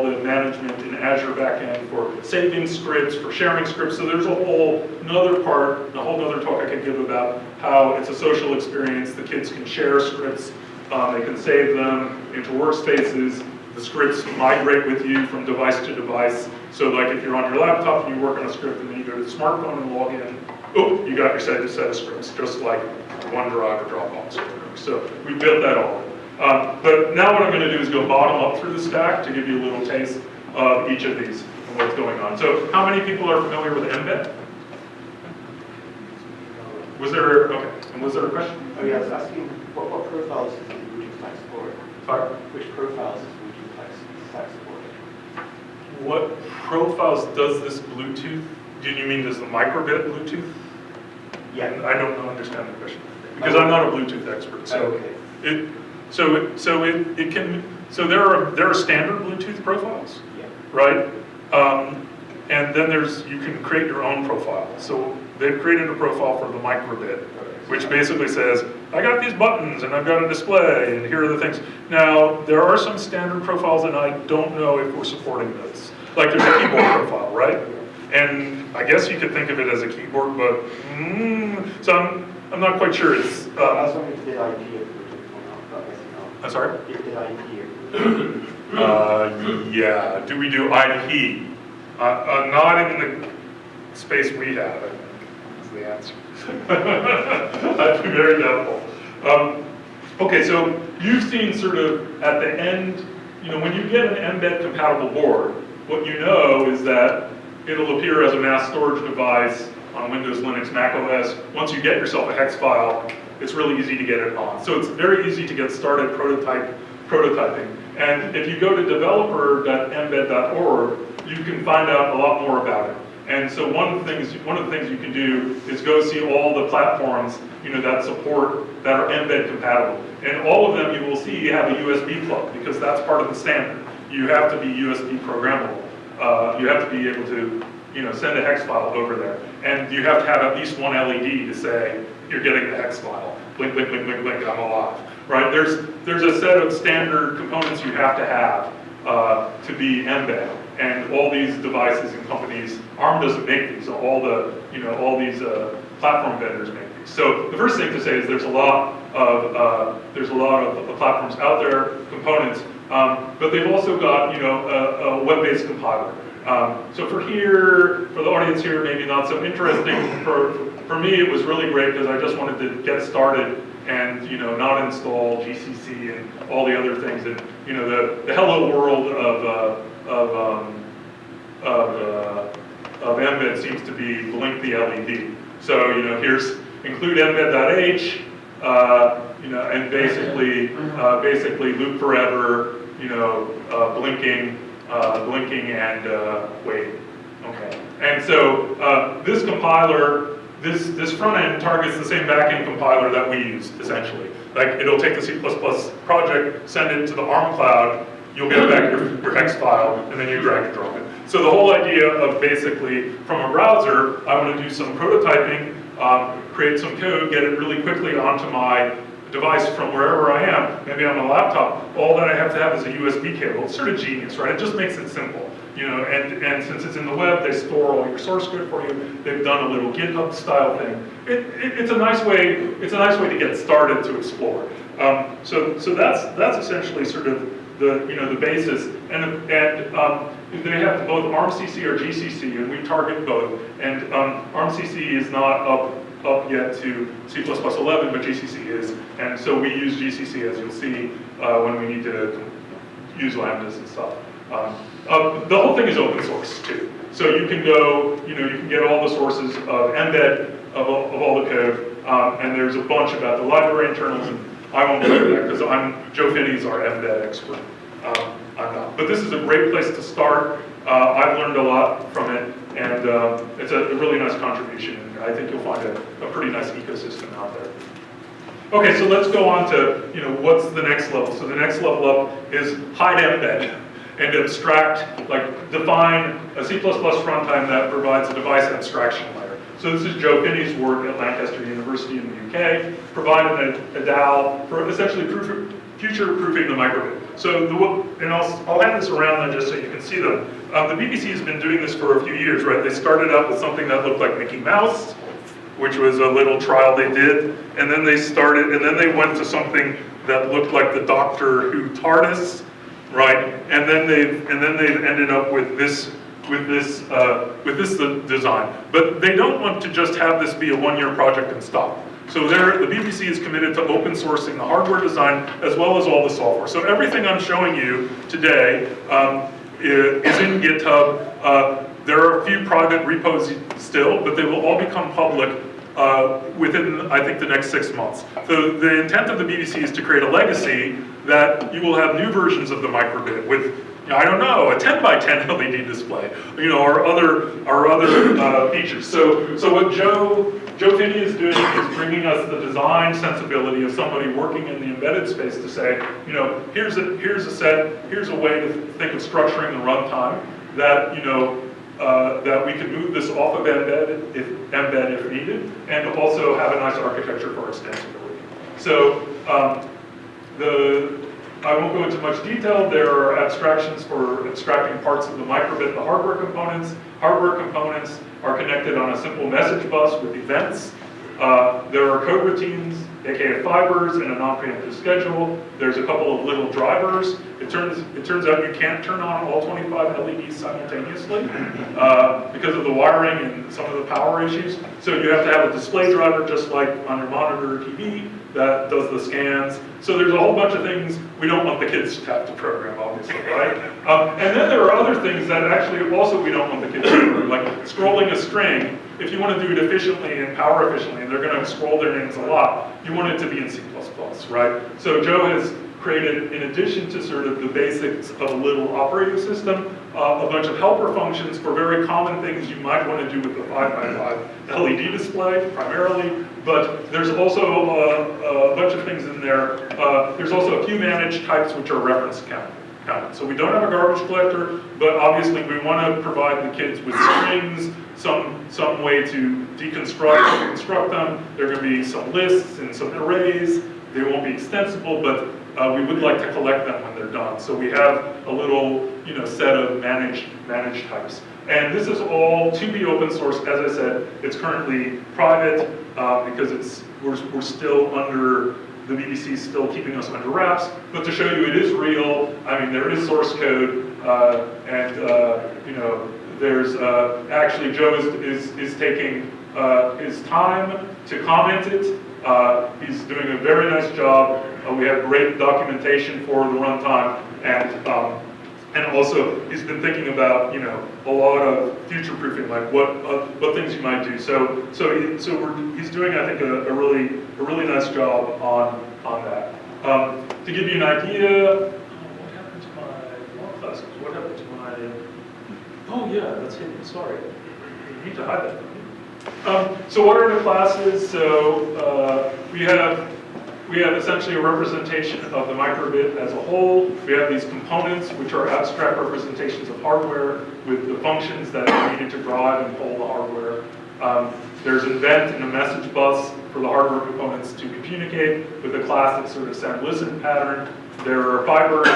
the management in Azure backend for saving scripts, for sharing scripts. So there's a whole nother talk I could give about how it's a social experience. The kids can share scripts, they can save them into workspaces. The scripts migrate with you from device to device. So like if you're on your laptop and you work on a script and then you go to the smartphone and log in, oh, you got your set of scripts, just like OneDrive or Dropbox or whatever. So we built that all. But now what I'm going to do is go bottom up through the stack to give you a little taste of each of these and what's going on. So how many people are familiar with Mbed? Was there a question? Oh yeah, I was asking what profiles is the Bluetooth stack support? Sorry? Which profiles is Bluetooth stack support? What profiles does this Bluetooth? Do you mean does the microbit Bluetooth? Yeah. I don't understand the question because I'm not a Bluetooth expert. So okay. So there are standard Bluetooth profiles, Yeah. right? And then you can create your own profile. So they've created a profile for the microbit, which basically says, I got these buttons and I've got a display and here are the things. Now, there are some standard profiles and I don't know if we're supporting those. Like there's a keyboard profile, right? And I guess you could think of it as a keyboard, but, so I'm not quite sure. It's, I was wondering if they ID it Bluetooth or not. I'm sorry? If they ID it. Yeah, do we do IP? Not in the space we have, is the answer. I'd be very doubtful. Okay, so you've seen sort of at the end, when you get an Mbed compatible board, what you know is that it'll appear as a mass storage device on Windows, Linux, Mac OS. Once you get yourself a hex file, it's really easy to get it on. So it's very easy to get started prototyping. And if you go to developer.mbed.org, you can find out a lot more about it. And so one of the things you can do is go see all the platforms that support, that are Mbed compatible. And all of them you will see have a USB plug because that's part of the standard. You have to be USB programmable. You have to be able to send a hex file over there. And you have to have at least one LED to say, you're getting the hex file. Blink, blink, blink, blink, blink, I'm alive. Right? There's a set of standard components you have to have to be Mbed. And all these devices and companies, ARM doesn't make these. So all these platform vendors make these. So the first thing to say is there's a lot of platforms out there, components, but they've also got a web-based compiler. So for the audience here, maybe not so interesting. For me, it was really great because I just wanted to get started and not install GCC and all the other things that the hello world of Mbed seems to be blink the LED. So here's include mbed.h, and basically loop forever, blinking and waiting. Okay. And so this compiler, this front end targets the same back end compiler that we use essentially. Like it'll take the C++ project, send it to the ARM cloud. You'll get back your hex file, and then you drag and drop it. So the whole idea of basically, from a browser, I want to do some prototyping, create some code, get it really quickly onto my device from wherever I am, maybe on a laptop. All that I have to have is a USB cable. It's sort of genius, right? It just makes it simple. and since it's in the web, they store all your source code for you. They've done a little GitHub style thing. It's a nice way. It's a nice way to get started to explore. So that's essentially sort of the basis. And they have both ARMCC or GCC, and we target both. And ARMCC is not up yet to C++11, but GCC is. And so we use GCC, as you'll see, when we need to use lambdas and stuff. The whole thing is open source too. So you can go, you can get all the sources of embed of all the code, and there's a bunch about the library internals, and I won't go into that because Joe Finney's our embed expert. I'm not. But this is a great place to start. I've learned a lot from it, and it's a really nice contribution. And I think you'll find a pretty nice ecosystem out there. Okay, so let's go on to, what's the next level? So the next level up is hide embed and abstract, like define a C++ runtime that provides a device abstraction layer. So this is Joe Finney's work at Lancaster University in the UK, providing a DAO for essentially future-proofing the microbit. So, I'll hand this around just so you can see them. The BBC has been doing this for a few years, right? They started out with something that looked like Mickey Mouse, which was a little trial they did, and then they went to something that looked like the Doctor Who TARDIS, right? And then they've ended up with this design. But they don't want to just have this be a one-year project and stop. So the BBC is committed to open sourcing the hardware design as well as all the software. So everything I'm showing you today is in GitHub. There are a few private repos still, but they will all become public within, I think, the next 6 months. So the intent of the BBC is to create a legacy that you will have new versions of the microbit with, I don't know, a 10 by 10 LED display, or other features. So what Joe Finney is doing is bringing us the design sensibility of somebody working in the embedded space to say, here's a way to think of structuring the runtime that, that we could move this off of embed if needed, and also have a nice architecture for extensibility. So I won't go into much detail. There are abstractions for abstracting parts of the microbit, the hardware components. Hardware components are connected on a simple message bus with events. There are code routines, aka fibers, and a non-preemptive schedule. There's a couple of little drivers. It turns out you can't turn on all 25 LEDs simultaneously because of the wiring and some of the power issues. So you have to have a display driver just like on your monitor or TV that does the scans. So there's a whole bunch of things we don't want the kids to have to program, obviously, right? And then there are other things that actually also we don't want the kids to program, like scrolling a string. If you want to do it efficiently and power efficiently, and they're going to scroll their names a lot, you want it to be in C++, right? So Joe has created, in addition to sort of the basics of a little operating system, a bunch of helper functions for very common things you might want to do with the 5x5 LED display, primarily, but there's also a bunch of things in there. There's also a few managed types which are reference counted. So we don't have a garbage collector, but obviously we want to provide the kids with strings, some way to deconstruct and construct them. There are going to be some lists and some arrays. They won't be extensible, but we would like to collect them when they're done. So we have a little, set of managed types. And this is all to be open source. As I said, it's currently private because we're still under, the BBC is still keeping us under wraps. But to show you it is real, I mean, there is source code, there's actually Joe is taking his time to comment it. He's doing a very nice job. We have great documentation for the runtime, and also he's been thinking about a lot of future-proofing, like what things you might do. So he's doing, I think, a really nice job on that. To give you an idea, what happened to my law classes? What happened to my? Oh yeah, that's hidden. Sorry, you need to hide that. So what are the classes? So we have essentially a representation of the microbit as a whole. We have these components, which are abstract representations of hardware with the functions that are needed to drive and pull the hardware. There's an event and a message bus for the hardware components to communicate with a classic sort of send-listen pattern. There are fibers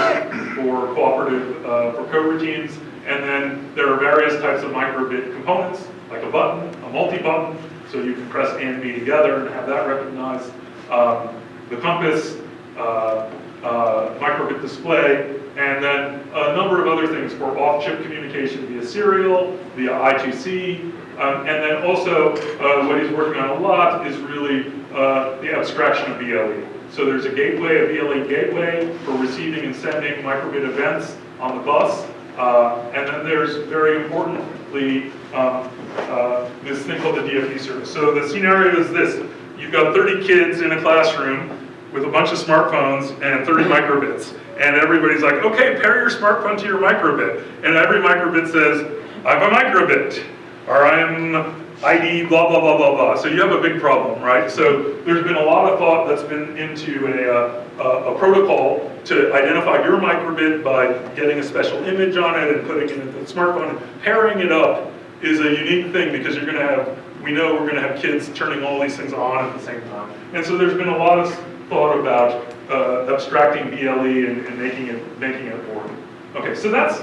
for cooperative, for coroutines, And then there are various types of microbit components, like a button, a multi-button, so you can press A and B together and have that recognized. The compass, microbit display, and then a number of other things for off-chip communication via serial, via I2C, and then also what he's working on a lot is really the abstraction of BLE. So there's a gateway, a BLE gateway for receiving and sending microbit events on the bus, and then there's very importantly this thing called the DFE service. So the scenario is this: you've got 30 kids in a classroom with a bunch of smartphones and 30 microbits. And everybody's like, okay, pair your smartphone to your microbit. And every microbit says, I'm a microbit, or I'm ID, blah, blah, blah, blah, blah. So you have a big problem, right? So there's been a lot of thought that's been into a protocol to identify your microbit by getting a special image on it and putting it in the smartphone. Pairing it up is a unique thing because you're gonna have, we know we're gonna have kids turning all these things on at the same time. And so there's been a lot of thought about abstracting BLE and making it work. Okay, so that's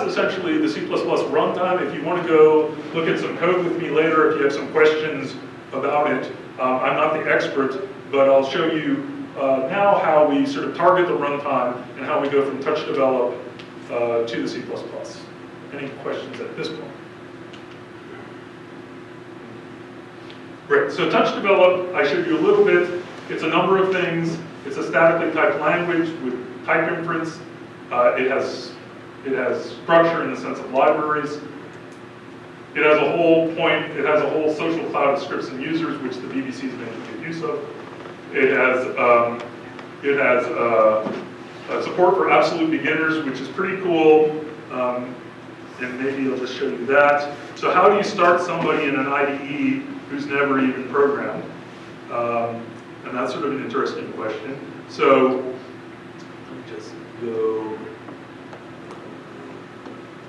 essentially the C++ runtime. If you want to go look at some code with me later, if you have some questions about it, I'm not the expert, but I'll show you now how we sort of target the runtime and how we go from TouchDevelop to the C++. Any questions at this point? Great, so TouchDevelop, I showed you a little bit. It's a number of things. It's a statically typed language with type inference. It has structure in the sense of libraries. It has a whole social cloud of scripts and users, which the BBC is making good use of. It has support for absolute beginners, which is pretty cool. And maybe I'll just show you that. So how do you start somebody in an IDE who's never even programmed? And that's sort of an interesting question. So let me just go.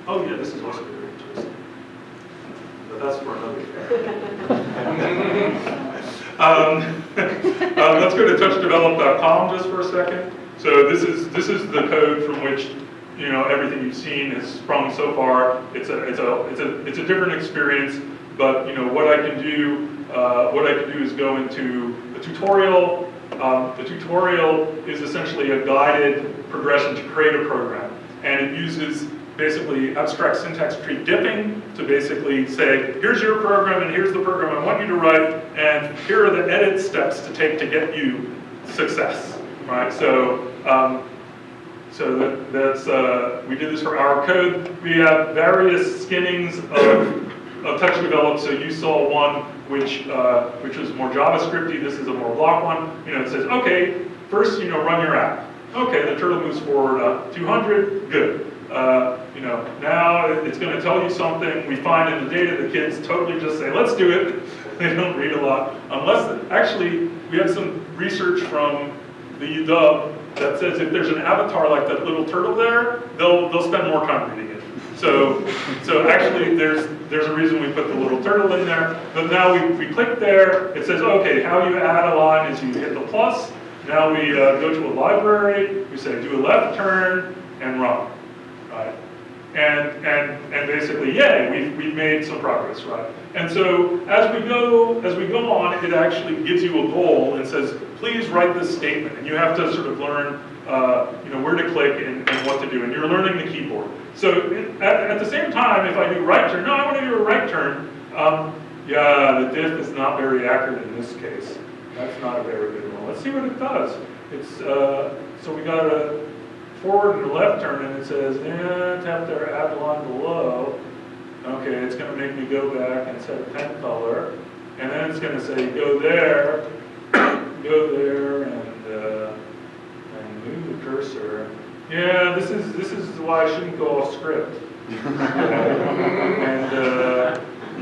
Oh yeah, this is also very interesting. But that's for another day. Let's go to touchdevelop.com just for a second. So this is the code from which everything you've seen has sprung so far. It's a different experience, but what I can do is go into the tutorial. The tutorial is essentially a guided progression to create a program, and it uses basically abstract syntax tree dipping to basically say, here's your program and here's the program I want you to write, and here are the edit steps to take to get you success, right? So we did this for our code. We have various skinnings of TouchDevelop. So you saw one which was more JavaScripty. This is a more block one. It says, okay, first run your app. Okay, the turtle moves forward 200. Good. Now it's going to tell you something. We find in the data the kids totally just say, let's do it. They don't read a lot. Actually, we have some research from the UW that says if there's an avatar like that little turtle there, they'll spend more time reading it. So actually there's a reason we put the little turtle in there. But now we click there, it says, okay, how you add a line is you hit the plus. Now we go to a library, we say do a left turn and run, right? And basically, yay, we've made some progress, right? And so as we go on, it actually gives you a goal and says, please write this statement. And you have to sort of learn where to click and what to do. And you're learning the keyboard. So at the same time, if I do right turn, no, I want to do a right turn. Yeah, the diff is not very accurate in this case. That's not a very good one. Let's see what it does. It's so we got a forward and a left turn, and it says, tap there, add the line below. Okay, it's going to make me go back and set a pen color, and then it's going to say, go there, and move the cursor. Yeah, this is why I shouldn't go off script. And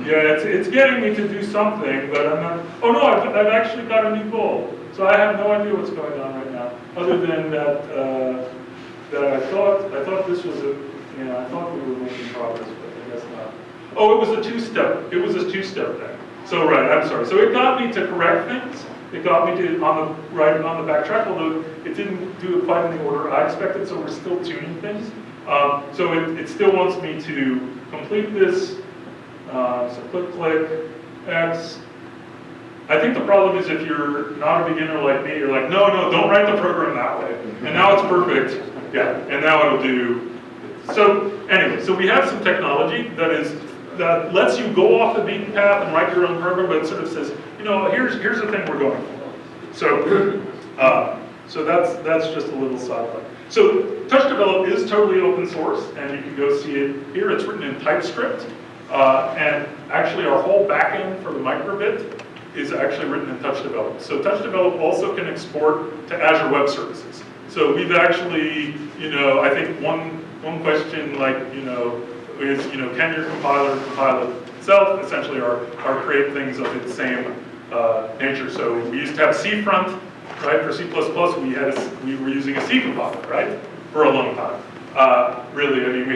yeah, it's getting me to do something, but I'm not. Oh no, I've actually got a new goal, so I have no idea what's going on right now, other than that. That I thought this was I thought we were making progress, but I guess not. Oh, it was a two-step. It was a two-step thing. So right, I'm sorry. So it got me to correct things. It got me to on the backtrack, although it didn't do it quite in the order I expected. So we're still tuning things. So it still wants me to complete this. So click, X. I think the problem is if you're not a beginner like me, you're like, no, don't write the program that way. And now it's perfect. Yeah, and now it'll do. So anyway, so we have some technology that lets you go off the beaten path and write your own program, but it sort of says, you know, here's the thing we're going for. So that's just a little sideline. So TouchDevelop is totally open source, and you can go see it here. It's written in TypeScript, and actually our whole backend for the microbit is actually written in TouchDevelop. So TouchDevelop also can export to Azure Web Services. So we've actually, you know, I think one question, like, you know, is, you know, can your compiler compile itself? Essentially, or create things of its same nature. So we used to have C-front, right? For C++, we were using a C compiler, right? For a long time. Really, I mean,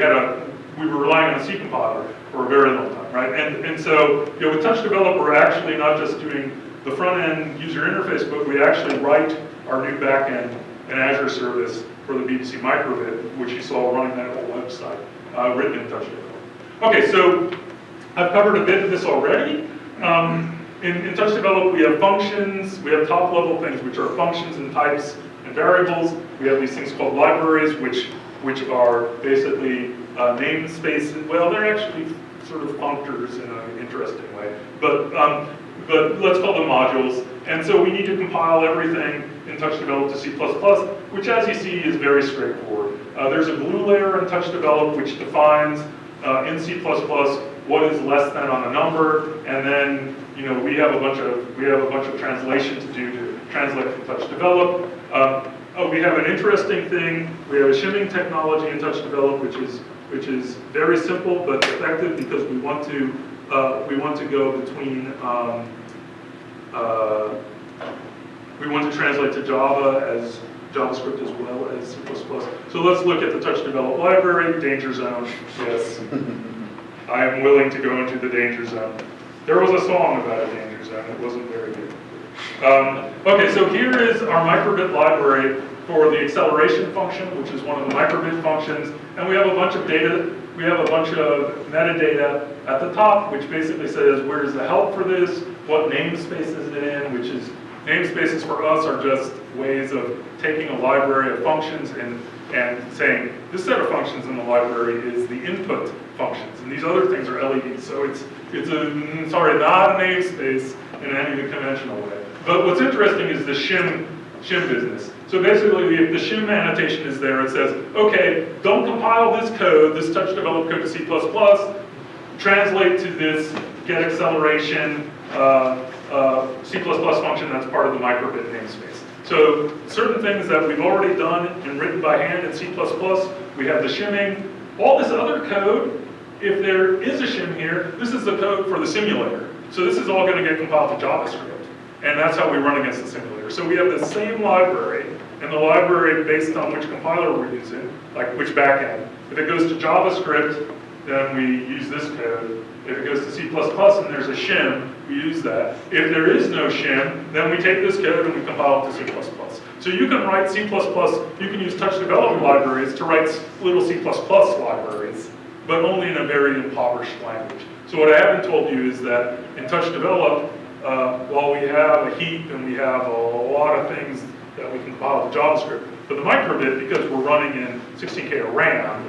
we were relying on a C compiler for a very long time, right? And so, you know, with TouchDevelop, we're actually not just doing the front-end user interface, but we actually write our new back-end an Azure service for the BBC microbit, which you saw running that whole website, written in TouchDevelop. Okay, so I've covered a bit of this already. In TouchDevelop, we have functions, we have top-level things, which are functions and types and variables. We have these things called libraries, which are basically namespaces. Well, they're actually sort of functors in an interesting way, but let's call them modules. And so we need to compile everything in TouchDevelop to C++, which, as you see, is very straightforward. There's a glue layer in TouchDevelop which defines in C++ what is less than on a number, and then, you know, we have a bunch of translation to do to translate from TouchDevelop. We have an interesting thing. We have a shimming technology in TouchDevelop, which is very simple but effective because we want to go between. We want to translate to Java as JavaScript as well as C++. So let's look at the TouchDevelop library, danger zone. Yes, I am willing to go into the danger zone. There was a song about a danger zone. It wasn't very good. Okay, so here is our microbit library for the acceleration function, which is one of the microbit functions, and we have a bunch of data. We have a bunch of metadata at the top, which basically says where's the help for this, what namespace is it in, which is namespaces for us are just ways of taking a library of functions and saying this set of functions in the library is the input functions, and these other things are LEDs. So it's not a namespace in any conventional way. But what's interesting is the shim business. So basically, if the shim annotation is there, it says, okay, don't compile this code, this TouchDevelop code to C++, translate to this get acceleration C++ function that's part of the microbit namespace. So certain things that we've already done and written by hand in C++, we have the shimming. All this other code, if there is a shim here, this is the code for the simulator. So this is all going to get compiled to JavaScript. And that's how we run against the simulator. So we have the same library, and the library based on which compiler we're using, like which backend. If it goes to JavaScript, then we use this code. If it goes to C++ and there's a shim, we use that. If there is no shim, then we take this code and we compile it to C++. So you can write C++, you can use TouchDevelop libraries to write little C++ libraries, but only in a very impoverished language. So what I haven't told you is that in TouchDevelop, while we have a heap and we have a lot of things that we can compile to JavaScript, for the microbit, because we're running in 16K of RAM,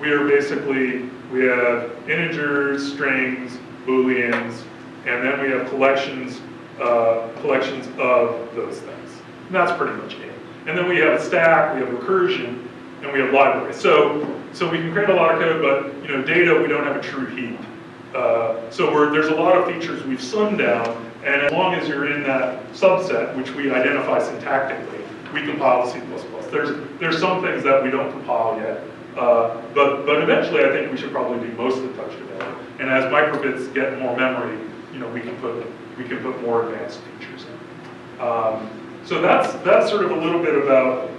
we have integers, strings, booleans, and then we have collections of those things. And that's pretty much it. And then we have a stack, we have recursion, and we have libraries. So we can create a lot of code, but data, we don't have a true heap. So there's a lot of features we've slimmed down, and as long as you're in that subset, which we identify syntactically, we compile to C++. There's some things that we don't compile yet, but eventually I think we should probably do most of the TouchDevelop. And as microbits get more memory, we can put more advanced features in. So that's sort of a little bit about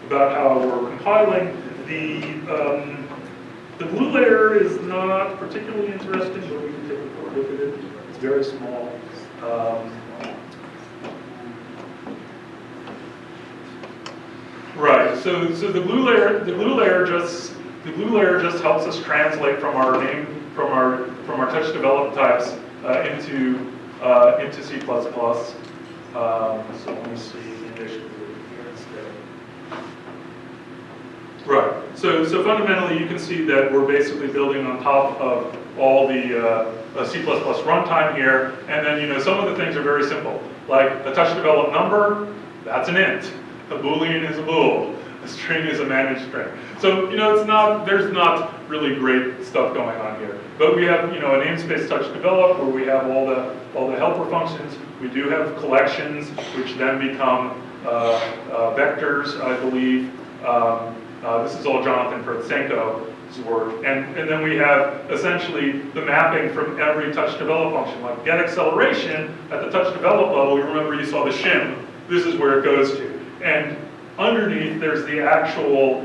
how we're compiling. The glue layer is not particularly interesting, but we can take a quick look at it. It's very small. Right, So the glue layer just helps us translate from our TouchDevelop types into C++. So let me see the initial here instead. Right. So fundamentally, you can see that we're basically building on top of all the C++ runtime here, and then some of the things are very simple, like a TouchDevelop number, that's an int. A Boolean is a bool. A string is a managed string. So there's not really great stuff going on here. But we have a namespace TouchDevelop where we have all the helper functions. We do have collections, which then become vectors, I believe. This is all Jonathan Protsenko's work. And then we have essentially the mapping from every TouchDevelop function, like get acceleration at the TouchDevelop level. You remember you saw the shim. This is where it goes to. And underneath, there's the actual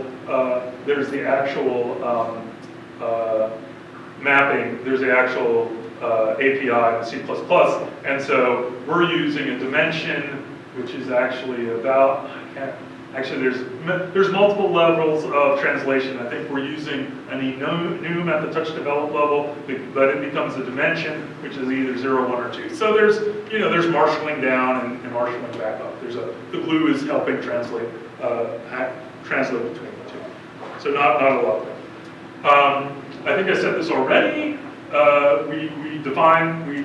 mapping. There's the actual API in C++, and so we're using a dimension, which is actually about. There's multiple levels of translation. I think we're using an enum at the TouchDevelop level, but it becomes a dimension, which is either 0, 1, or 2. So there's marshalling down and marshalling back up. The glue is helping translate between the two. So not a lot there. I think I said this already. We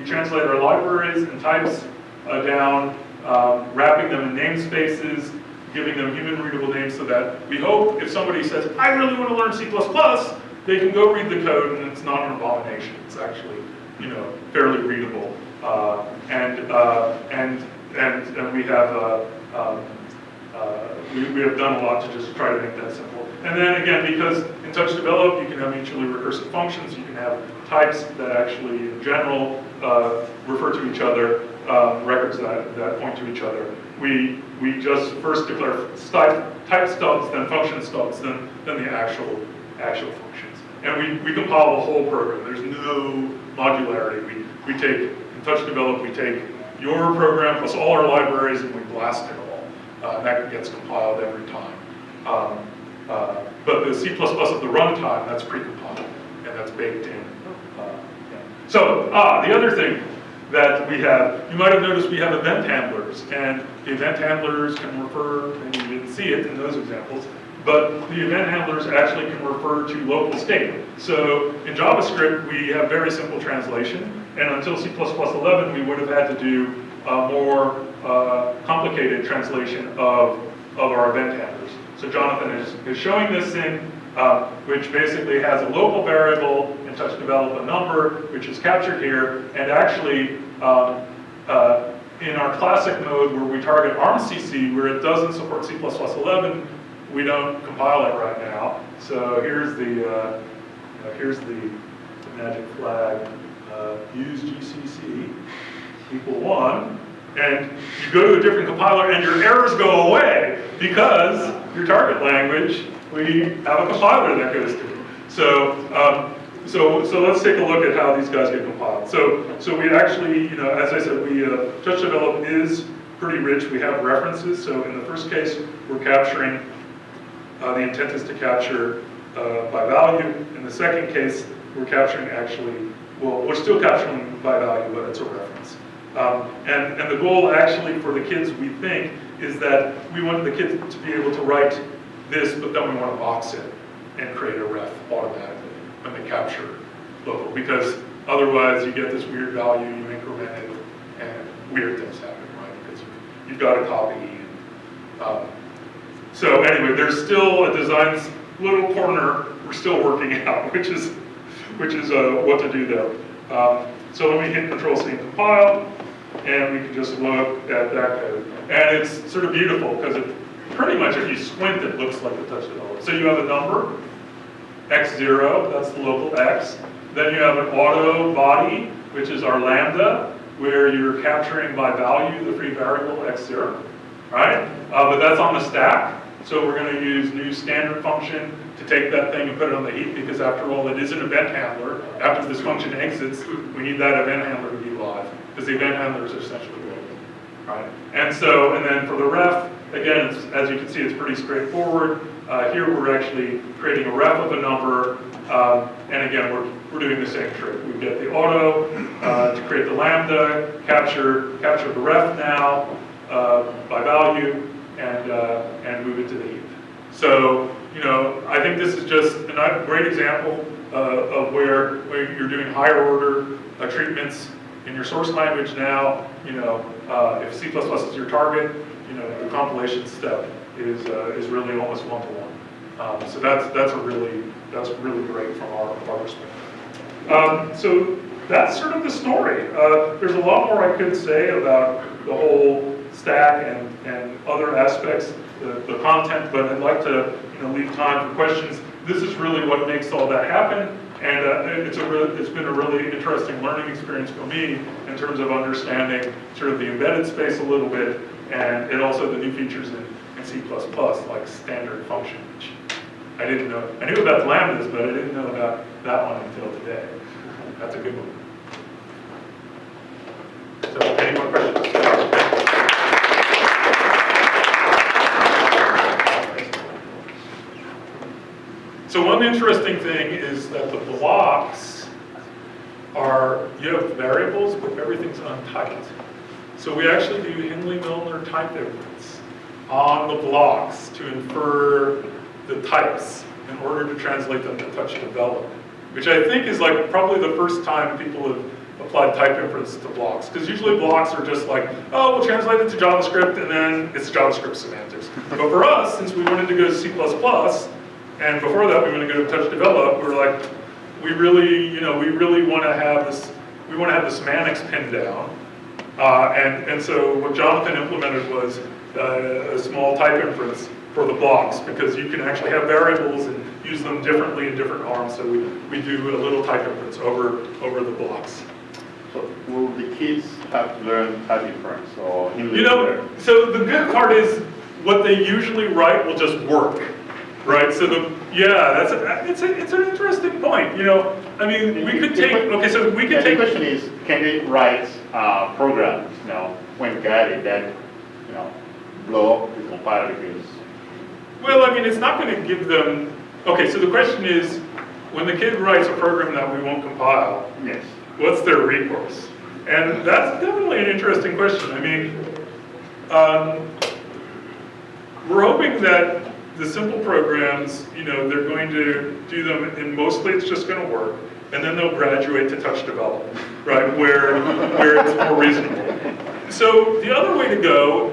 translate our libraries and types down, wrapping them in namespaces, giving them human-readable names so that we hope if somebody says, I really want to learn C++, they can go read the code and it's not an abomination. It's actually, fairly readable. And we have we have done a lot to just try to make that simple. And then again, because in TouchDevelop you can have mutually recursive functions, you can have types that actually, in general, refer to each other, records that point to each other. We just first declare type stubs, then function stubs, then the actual functions. And we compile the whole program. There's no modularity. We take, in TouchDevelop, we take your program plus all our libraries and we blast it all. And that gets compiled every time. But the C++ at the runtime, that's precompiled, and that's baked in. So, the other thing that we have, you might have noticed we have event handlers, and the event handlers can refer, and you didn't see it in those examples, but the event handlers actually can refer to local state. So in JavaScript, we have very simple translation, and until C++ 11, we would have had to do more complicated translation of our event handlers. So Jonathan is showing this thing, which basically has a local variable in TouchDevelop, a number, which is captured here, and actually in our classic mode where we target ARMCC, where it doesn't support C++ 11, we don't compile it right now. So here's the magic flag, use GCC = 1, and you go to a different compiler and your errors go away because your target language, we have a compiler that goes to. So let's take a look at how these guys get compiled. So we actually, as I said, TouchDevelop is pretty rich. We have references. So in the first case, we're capturing, the intent is to capture by value. In the second case, we're capturing we're still capturing by value, but it's a reference. And the goal actually for the kids, we think, is that we want the kids to be able to write this, but then we want to box it and create a ref automatically when they capture local, because otherwise you get this weird value, you increment it, and weird things happen, right? Because you've got a copy. So anyway, there's still a design little corner we're still working out, which is what to do there. So let me hit Control-C and compile, and we can just look at that code. And it's sort of beautiful because it pretty much, if you squint, it looks like the TouchDevelop. So you have a number, x0, that's the local x. Then you have an auto body, which is our lambda, where you're capturing by value the free variable x0, right? But that's on the stack. So we're going to use new standard function to take that thing and put it on the heap, because after all, it is an event handler. After this function exits, we need that event handler to be live, because the event handler is essentially local, right? And then for the ref, Again, as you can see, it's pretty straightforward. Here we're actually creating a ref of a number, and again, we're doing the same trick. We get the auto to create the lambda, capture the ref now by value, and move it to the heap. So, I think this is just a great example of where you're doing higher order treatments in your source language now. If C++ is your target, the compilation step is really almost one-to-one. So that's really great from our perspective. So that's sort of the story. There's a lot more I could say about the whole stack and other aspects, the content, but I'd like to leave time for questions. This is really what makes all that happen, and it's been a really interesting learning experience for me in terms of understanding sort of the embedded space a little bit, and also the new features in C++, like standard function, which I didn't know. I knew about lambdas, but I didn't know about that one until today. That's a good one. So, any more questions? So one interesting thing is that the blocks you have variables, but everything's untyped. So we actually do Hindley-Milner type difference on the blocks to infer the types in order to translate them to TouchDevelop, which I think is like probably the first time people have applied type inference to blocks. Because usually blocks are just like, oh, we'll translate it to JavaScript and then it's JavaScript semantics. But for us, since we wanted to go to C++, and before that we wanted to go to TouchDevelop, we were like, we really want to have this, we want to have the semantics pinned down. And so what Jonathan implemented was a small type inference for the blocks, because you can actually have variables and use them differently in different arms. So we do a little type inference over the blocks. So will the kids have to learn type inference or so the good part is what they usually write will just work, right? So it's an interesting point. I mean, we could take The question is, can they write programs when guided that blow up the compiler because? Well, I mean, it's not going to give them. Okay, so the question is, when the kid writes a program that we won't compile, Yes. what's their recourse? And that's definitely an interesting question. I mean, we're hoping that the simple programs, they're going to do them, and mostly it's just going to work, and then they'll graduate to TouchDevelop, right, where it's more reasonable. So the other way to go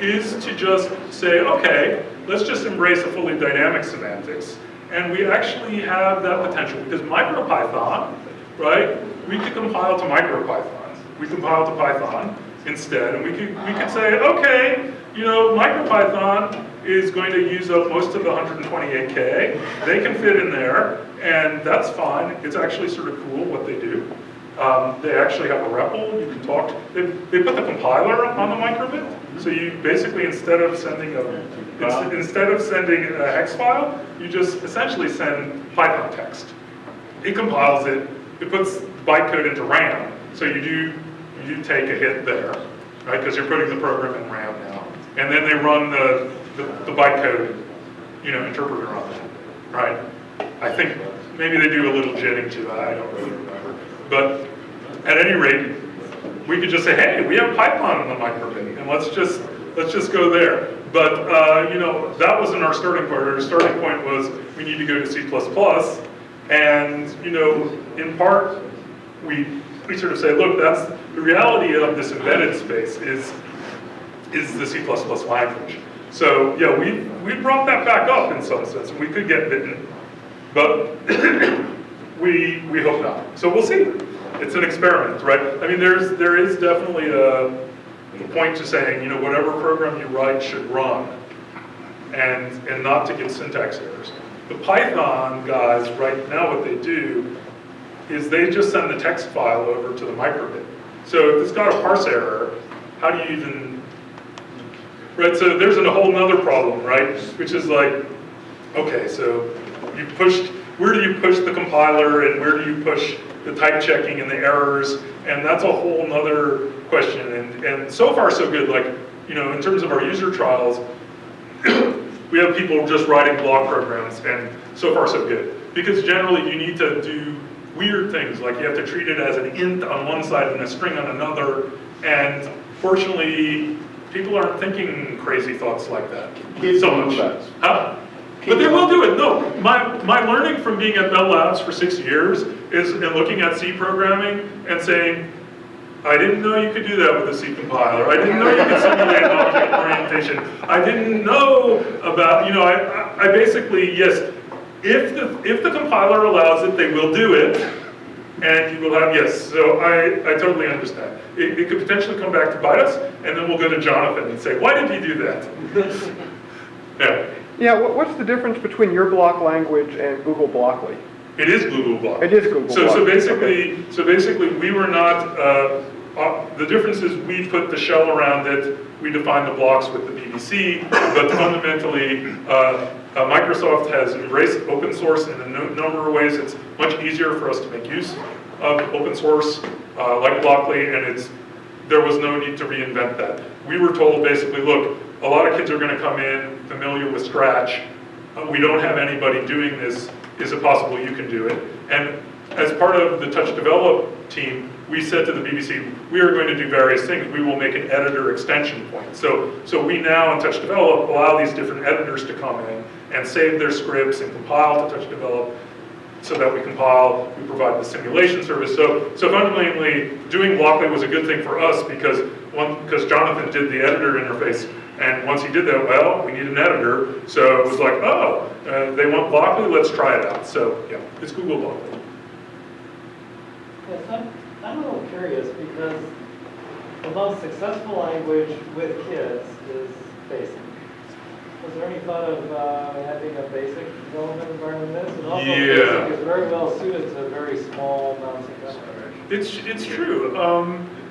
is to just say, okay, let's just embrace a fully dynamic semantics. And we actually have that potential, because MicroPython, right, we could compile to MicroPython. We compile to Python instead, and we could say, okay, MicroPython is going to use up most of the 128K. They can fit in there, and that's fine. It's actually sort of cool what they do. They actually have a REPL. You can talk. They put the compiler on the microbit. So you basically, instead of sending a hex file, you just essentially send Python text. It compiles it. It puts bytecode into RAM. So you do take a hit there, right? Because you're putting the program in RAM now, and then they run the bytecode, interpreter on that, right? I think maybe they do a little jitting to that. I don't really remember. But at any rate, we could just say, hey, we have Python on the microbit, and let's just go there. But that wasn't our starting point. Our starting point was we need to go to C++, and in part we sort of say, look, that's the reality of this embedded space is the C++ language. So yeah, we brought that back up in some sense. We could get bitten, but we hope not. So we'll see. It's an experiment, right? I mean, there is definitely a point to saying, whatever program you write should run, and not to get syntax errors. The Python guys right now, what they do is they just send the text file over to the microbit. So if it's got a parse error, how do you even, right? So there's a whole nother problem, right? Which is like, okay, so where do you push the compiler, and where do you push the type checking and the errors? And that's a whole nother question. And so far so good. Like, you know, in terms of our user trials, we have people just writing block programs, and so far so good. Because generally you need to do weird things, like you have to treat it as an int on one side and a string on another, and fortunately, people aren't thinking crazy thoughts like that. Kids so do much. that. Huh? But they will do it. No, my learning from being at Bell Labs for 6 years is in looking at C programming and saying, I didn't know you could do that with a C compiler. I didn't know you could simulate object orientation. I didn't know about, you know, I basically, yes, if the compiler allows it, they will do it. And you will have, yes, so I totally understand. It could potentially come back to bite us, and then we'll go to Jonathan and say, why did he do that? Yeah. Yeah, what's the difference between your block language and Google Blockly? It is Google Block. It is Google So Blockly. so basically, we were not. The difference is we put the shell around it. We define the blocks with the BBC, but fundamentally, Microsoft has embraced open source in a number of ways. It's much easier for us to make use of open source like Blockly, and there was no need to reinvent that. We were told basically, look, a lot of kids are going to come in familiar with Scratch. We don't have anybody doing this. Is it possible you can do it? And as part of the TouchDevelop team, we said to the BBC, we are going to do various things. We will make an editor extension point. So we now in TouchDevelop allow these different editors to come in and save their scripts and compile to TouchDevelop so that we compile, we provide the simulation service. So fundamentally, doing Blockly was a good thing for us because Jonathan did the editor interface, and once he did that, well, we need an editor. So it was like, oh, they want Blockly, let's try it out. So yeah, it's Google Blockly. Yes, I'm a little curious because the most successful language with kids is BASIC. Was there any thought of having a BASIC development environment in this? And also, Yeah. BASIC is very well suited to very small amounts of memory. It's true.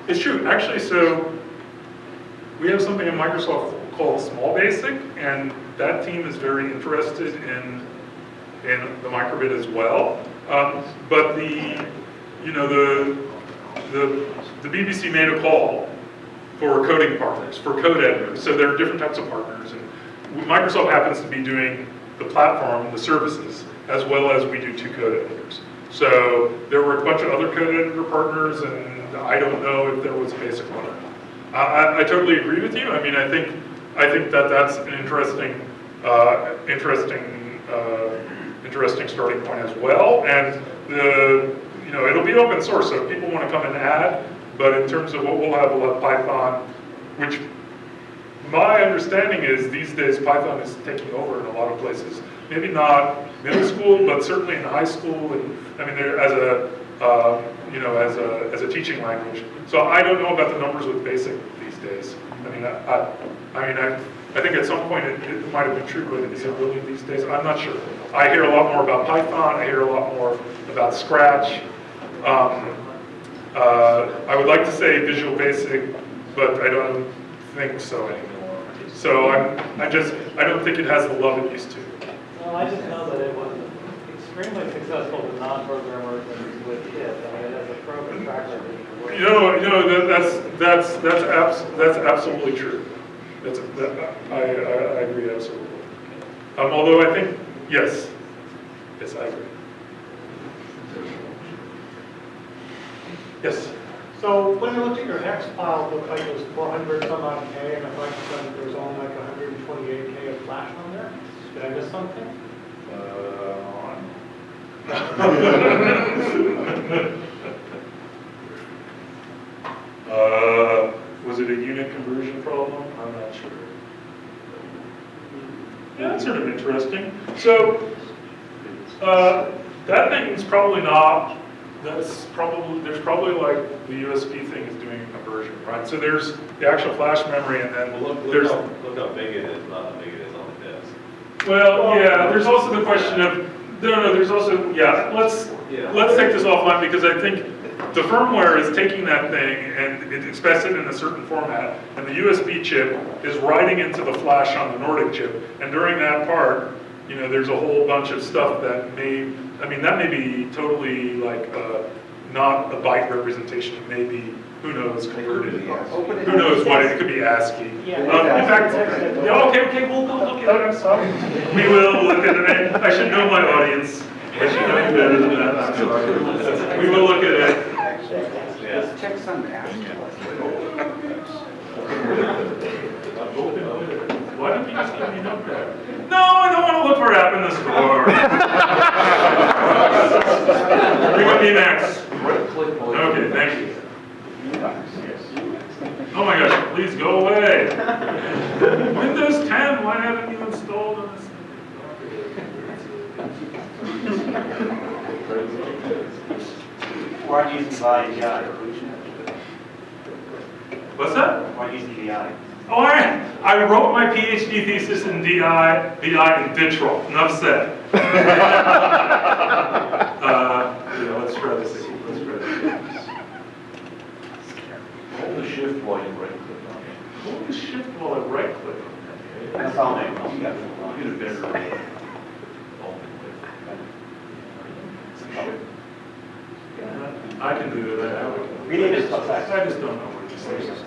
It's true. Actually, so we have something in Microsoft called Small Basic, and that team is very interested in the microbit as well. But the BBC made a call for coding partners, for code editors. So there are different types of partners, and Microsoft happens to be doing the platform, the services, as well as we do 2 code editors. So there were a bunch of other code editor partners, and I don't know if there was a basic one or not. I totally agree with you. I mean, I think that that's an interesting starting point as well. And it'll be open source, so if people want to come and add. But in terms of what we'll have Python, which my understanding is these days Python is taking over in a lot of places. Maybe not middle school, but certainly in high school, and I mean, as a teaching language. So I don't know about the numbers with BASIC these days. I think at some point it might have been true, but is it really these days? I'm not sure. I hear a lot more about Python. I hear a lot more about Scratch. I would like to say Visual Basic, but I don't think so anymore. So I don't think it has the love it used to. Well, I just know that it was extremely successful with non-programmers and with kids. I mean, it has a proven track record. That's absolutely true. I agree absolutely. Although I think yes, I agree. Yes. So when I looked at your hex file, it looked like it was 400 some odd K, and I thought you said that there was only like 128 K of flash on there. Did I miss something? Was it a unit conversion problem? I'm not sure. Yeah, that's sort of interesting. So that thing is probably not. There's probably like the USB thing is doing a conversion, right? So there's the actual flash memory, and then Look how big it is, not how big it is on the disk. Well, yeah. There's also the question of no. There's also Let's take this offline because I think the firmware is taking that thing and it expects it in a certain format, and the USB chip is writing into the flash on the Nordic chip, and during that part, there's a whole bunch of stuff that that may be totally like not a byte representation. It may be who knows, converted. Open it. Who knows what, it could be ASCII. Yeah. In fact, yeah, okay, we'll go look at it, I'm sorry. We will look at it, I should know my audience. I should know you better than that, I'm sorry. We will look at it. Just check some ASCII. Why don't you just give me a notepad? No, I don't want to look for app in the store. Bring up Emacs. Okay, thank you. Oh my gosh, please go away. Windows 10, why haven't you installed on this? Why aren't you using VI? What's that? Why aren't you using VI? Oh, I wrote my Ph.D. thesis in VI in Dittrol. Enough said. Yeah, let's try this again. Let's try this again. Hold the shift while you right click on it. Hold the shift while I right click on That's all I know. You got Get a better. it. I can do that. Read it as fast. I just don't know where this thing is.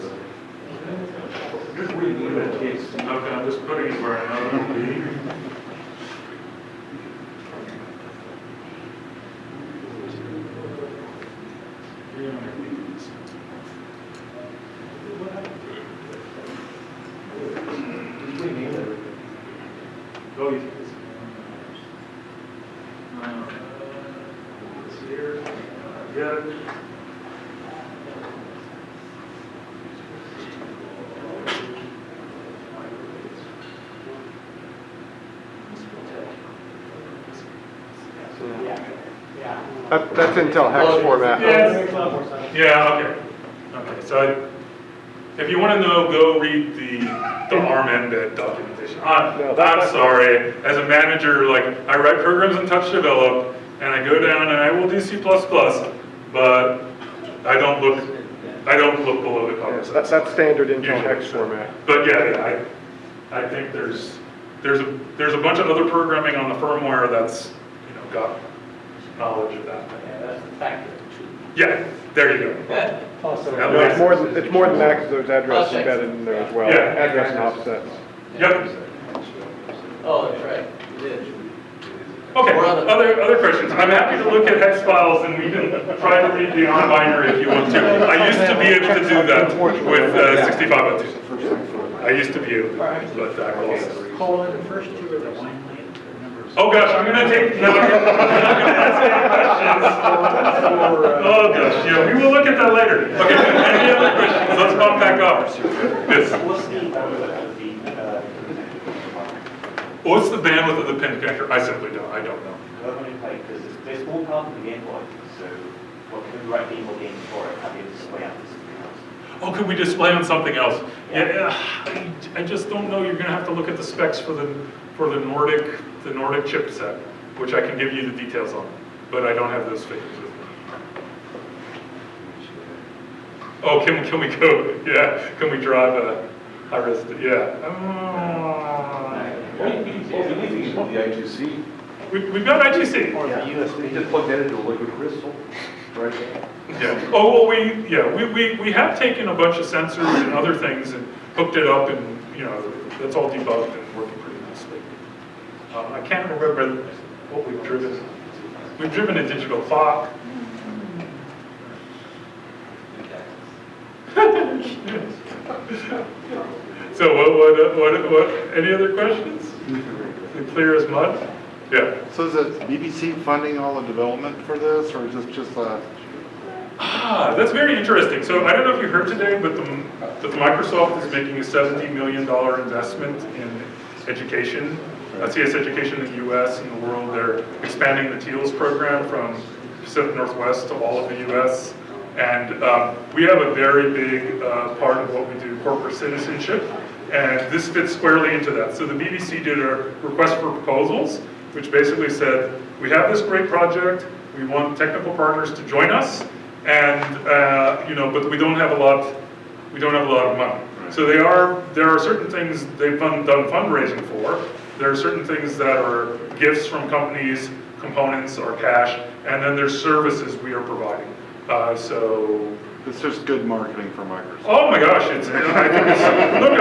Okay, I'm just putting it where I know it will be. Oh, you think it's here. Get it. That's Intel hex format. Yes. Yeah, okay. Okay, so if you want to know, go read the ARM embed documentation. I'm sorry, as a manager, like I write programs in TouchDevelop, and I go down and I will do C++, but I don't look below the covers. That's standard Intel hex format. But yeah, I think there's a bunch of other programming on the firmware that's got knowledge of that. Yeah, that's the factor. Yeah, there you go. Also, That No, makes it's more than that because there's address Objects. embedded in there as well. Yeah. Address and offsets. Yep. oh, that's right, you did. Okay, Or other- other questions. I'm happy to look at hex files and we can try to read the non-binary if you want to. I used to be able to do that with 6502. I used to be able to, but I lost it. Colin, the first two are the wine lane. Oh gosh, I'm gonna take, no, I'm not gonna ask any questions. Oh gosh, yeah, we will look at that later. Okay, any other questions? Let's pump back up. Yes. What's the bandwidth of the pin connector? I simply don't, I don't know. Because there's small parts of the Game Boy, so what can we write Game Boy games for it? Have you display out this? Oh, could we display on something else? Yeah, I just don't know. You're gonna have to look at the specs for the Nordic chipset, which I can give you the details on, but I don't have those figures with me. Oh, can we go? Yeah, can we drive a high-res? Yeah. The I2C. We've got IGC. Or the USB. Just plug that into a liquid crystal, right there. Yeah. Oh, well, we have taken a bunch of sensors and other things and hooked it up, and that's all debugged and working pretty nicely. I can't remember what we've driven. We've driven a digital clock. So what? Any other questions? Clear as mud? Yeah. So is it BBC funding all the development for this, or is this just That's very interesting. So I don't know if you heard today, but Microsoft is making a $70 million investment in education, CS education in the US and the world. They're expanding the TEALS program from Pacific Northwest to all of the US. And we have a very big part of what we do, corporate citizenship, and this fits squarely into that. So the BBC did a request for proposals, which basically said, we have this great project, we want technical partners to join us, and but we don't have a lot of money. So there are certain things they've done fundraising for. There are certain things that are gifts from companies, components or cash, and then there's services we are providing. So It's just good marketing for Microsoft. Oh my gosh, I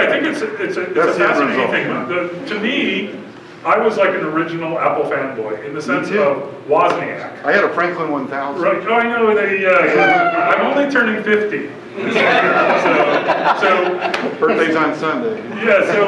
think it's a That's the end fascinating result. thing. To me, I was like an original Apple fanboy in the sense too. of Wozniak. I had a Franklin 1000. Right, oh, I know, I'm only turning 50. So, Birthday's on Sunday. yeah, so,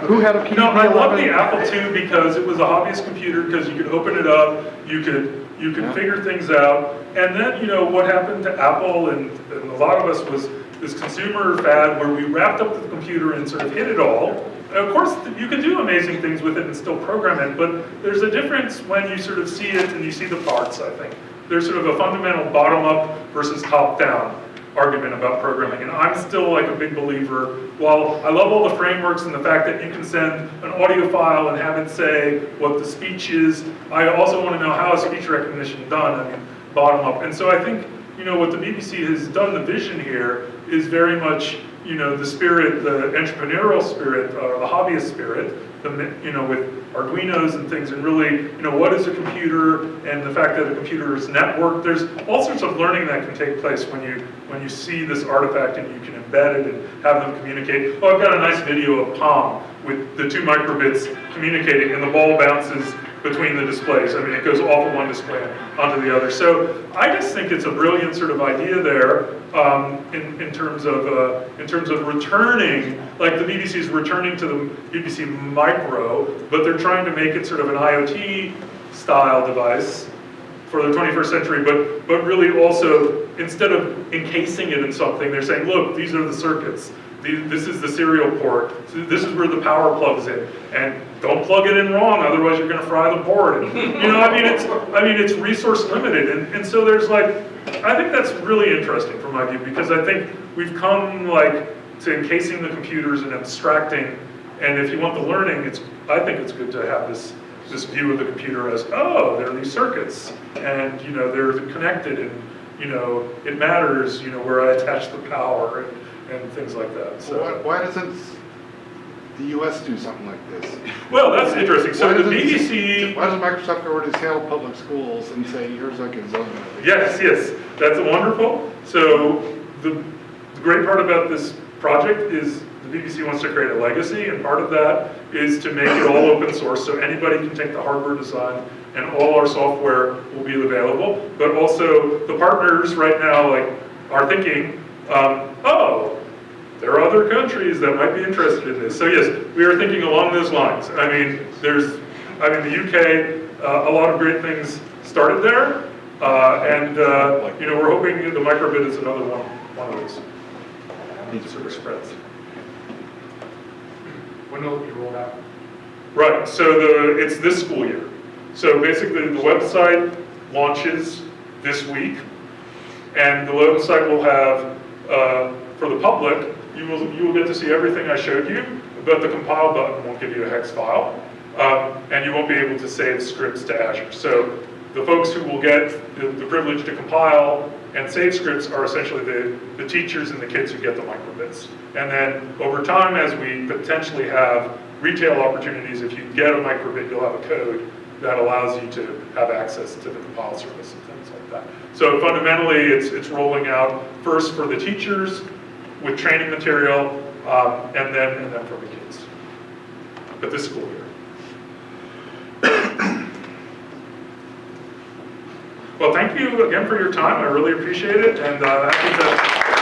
Who had a PDP-11? I love the Apple II because it was a hobbyist computer, because you could open it up, you could Yeah. figure things out, and then, what happened to Apple and a lot of us was this consumer fad where we wrapped up the computer and sort of hid it all. Of course, you can do amazing things with it and still program it, but there's a difference when you sort of see it and you see the parts, I think. There's sort of a fundamental bottom-up versus top-down argument about programming, and I'm still like a big believer. While I love all the frameworks and the fact that you can send an audio file and have it say what the speech is, I also want to know how is speech recognition done, bottom-up. And so I think, what the BBC has done, the vision here, is very much the spirit, the entrepreneurial spirit, or the hobbyist spirit, with Arduinos and things, and really, what is a computer, and the fact that a computer is networked. There's all sorts of learning that can take place when you see this artifact and you can embed it and have them communicate. Oh, I've got a nice video of Palm with the 2 microbits communicating, and the ball bounces between the displays. It goes off of one display onto the other. So I just think it's a brilliant sort of idea there in terms of returning, like the BBC is returning to the BBC Micro, but they're trying to make it sort of an IoT style device for the 21st century, but really also, instead of encasing it in something, they're saying, look, these are the circuits. This is the serial port. So this is where the power plugs in, and don't plug it in wrong, otherwise you're going to fry the board. And, it's resource limited, and so there's I think that's really interesting from my view, because I think we've come to encasing the computers and abstracting, and if you want the learning, I think it's good to have this view of the computer as, oh, there are these circuits, and they're connected, and it matters, where I attach the power and things like that. So Why doesn't the U.S. do something like this? Well, that's interesting. So Why the doesn't- BBC. Why doesn't Microsoft go over to Seattle Public Schools and say, here's a gazillion of these? Yes, that's wonderful. So the great part about this project is the BBC wants to create a legacy, and part of that is to make it all open source, so anybody can take the hardware design and all our software will be available. But also the partners right now are thinking, oh, there are other countries that might be interested in this. So yes, we are thinking along those lines. The UK, a lot of great things started there, and we're hoping the microbit is another one of those. These sort of spreads. When will it be rolled out? Right, so it's this school year. So basically the website launches this week, and the website will have, for the public, you will get to see everything I showed you, but the compile button won't give you a hex file, and you won't be able to save scripts to Azure. So the folks who will get the privilege to compile and save scripts are essentially the teachers and the kids who get the microbits. And then over time, as we potentially have retail opportunities, if you get a microbit, you'll have a code that allows you to have access to the compile service and things like that. So fundamentally, it's rolling out first for the teachers with training material, and then for the kids. But this school year. Well, thank you again for your time. I really appreciate it, and I think that.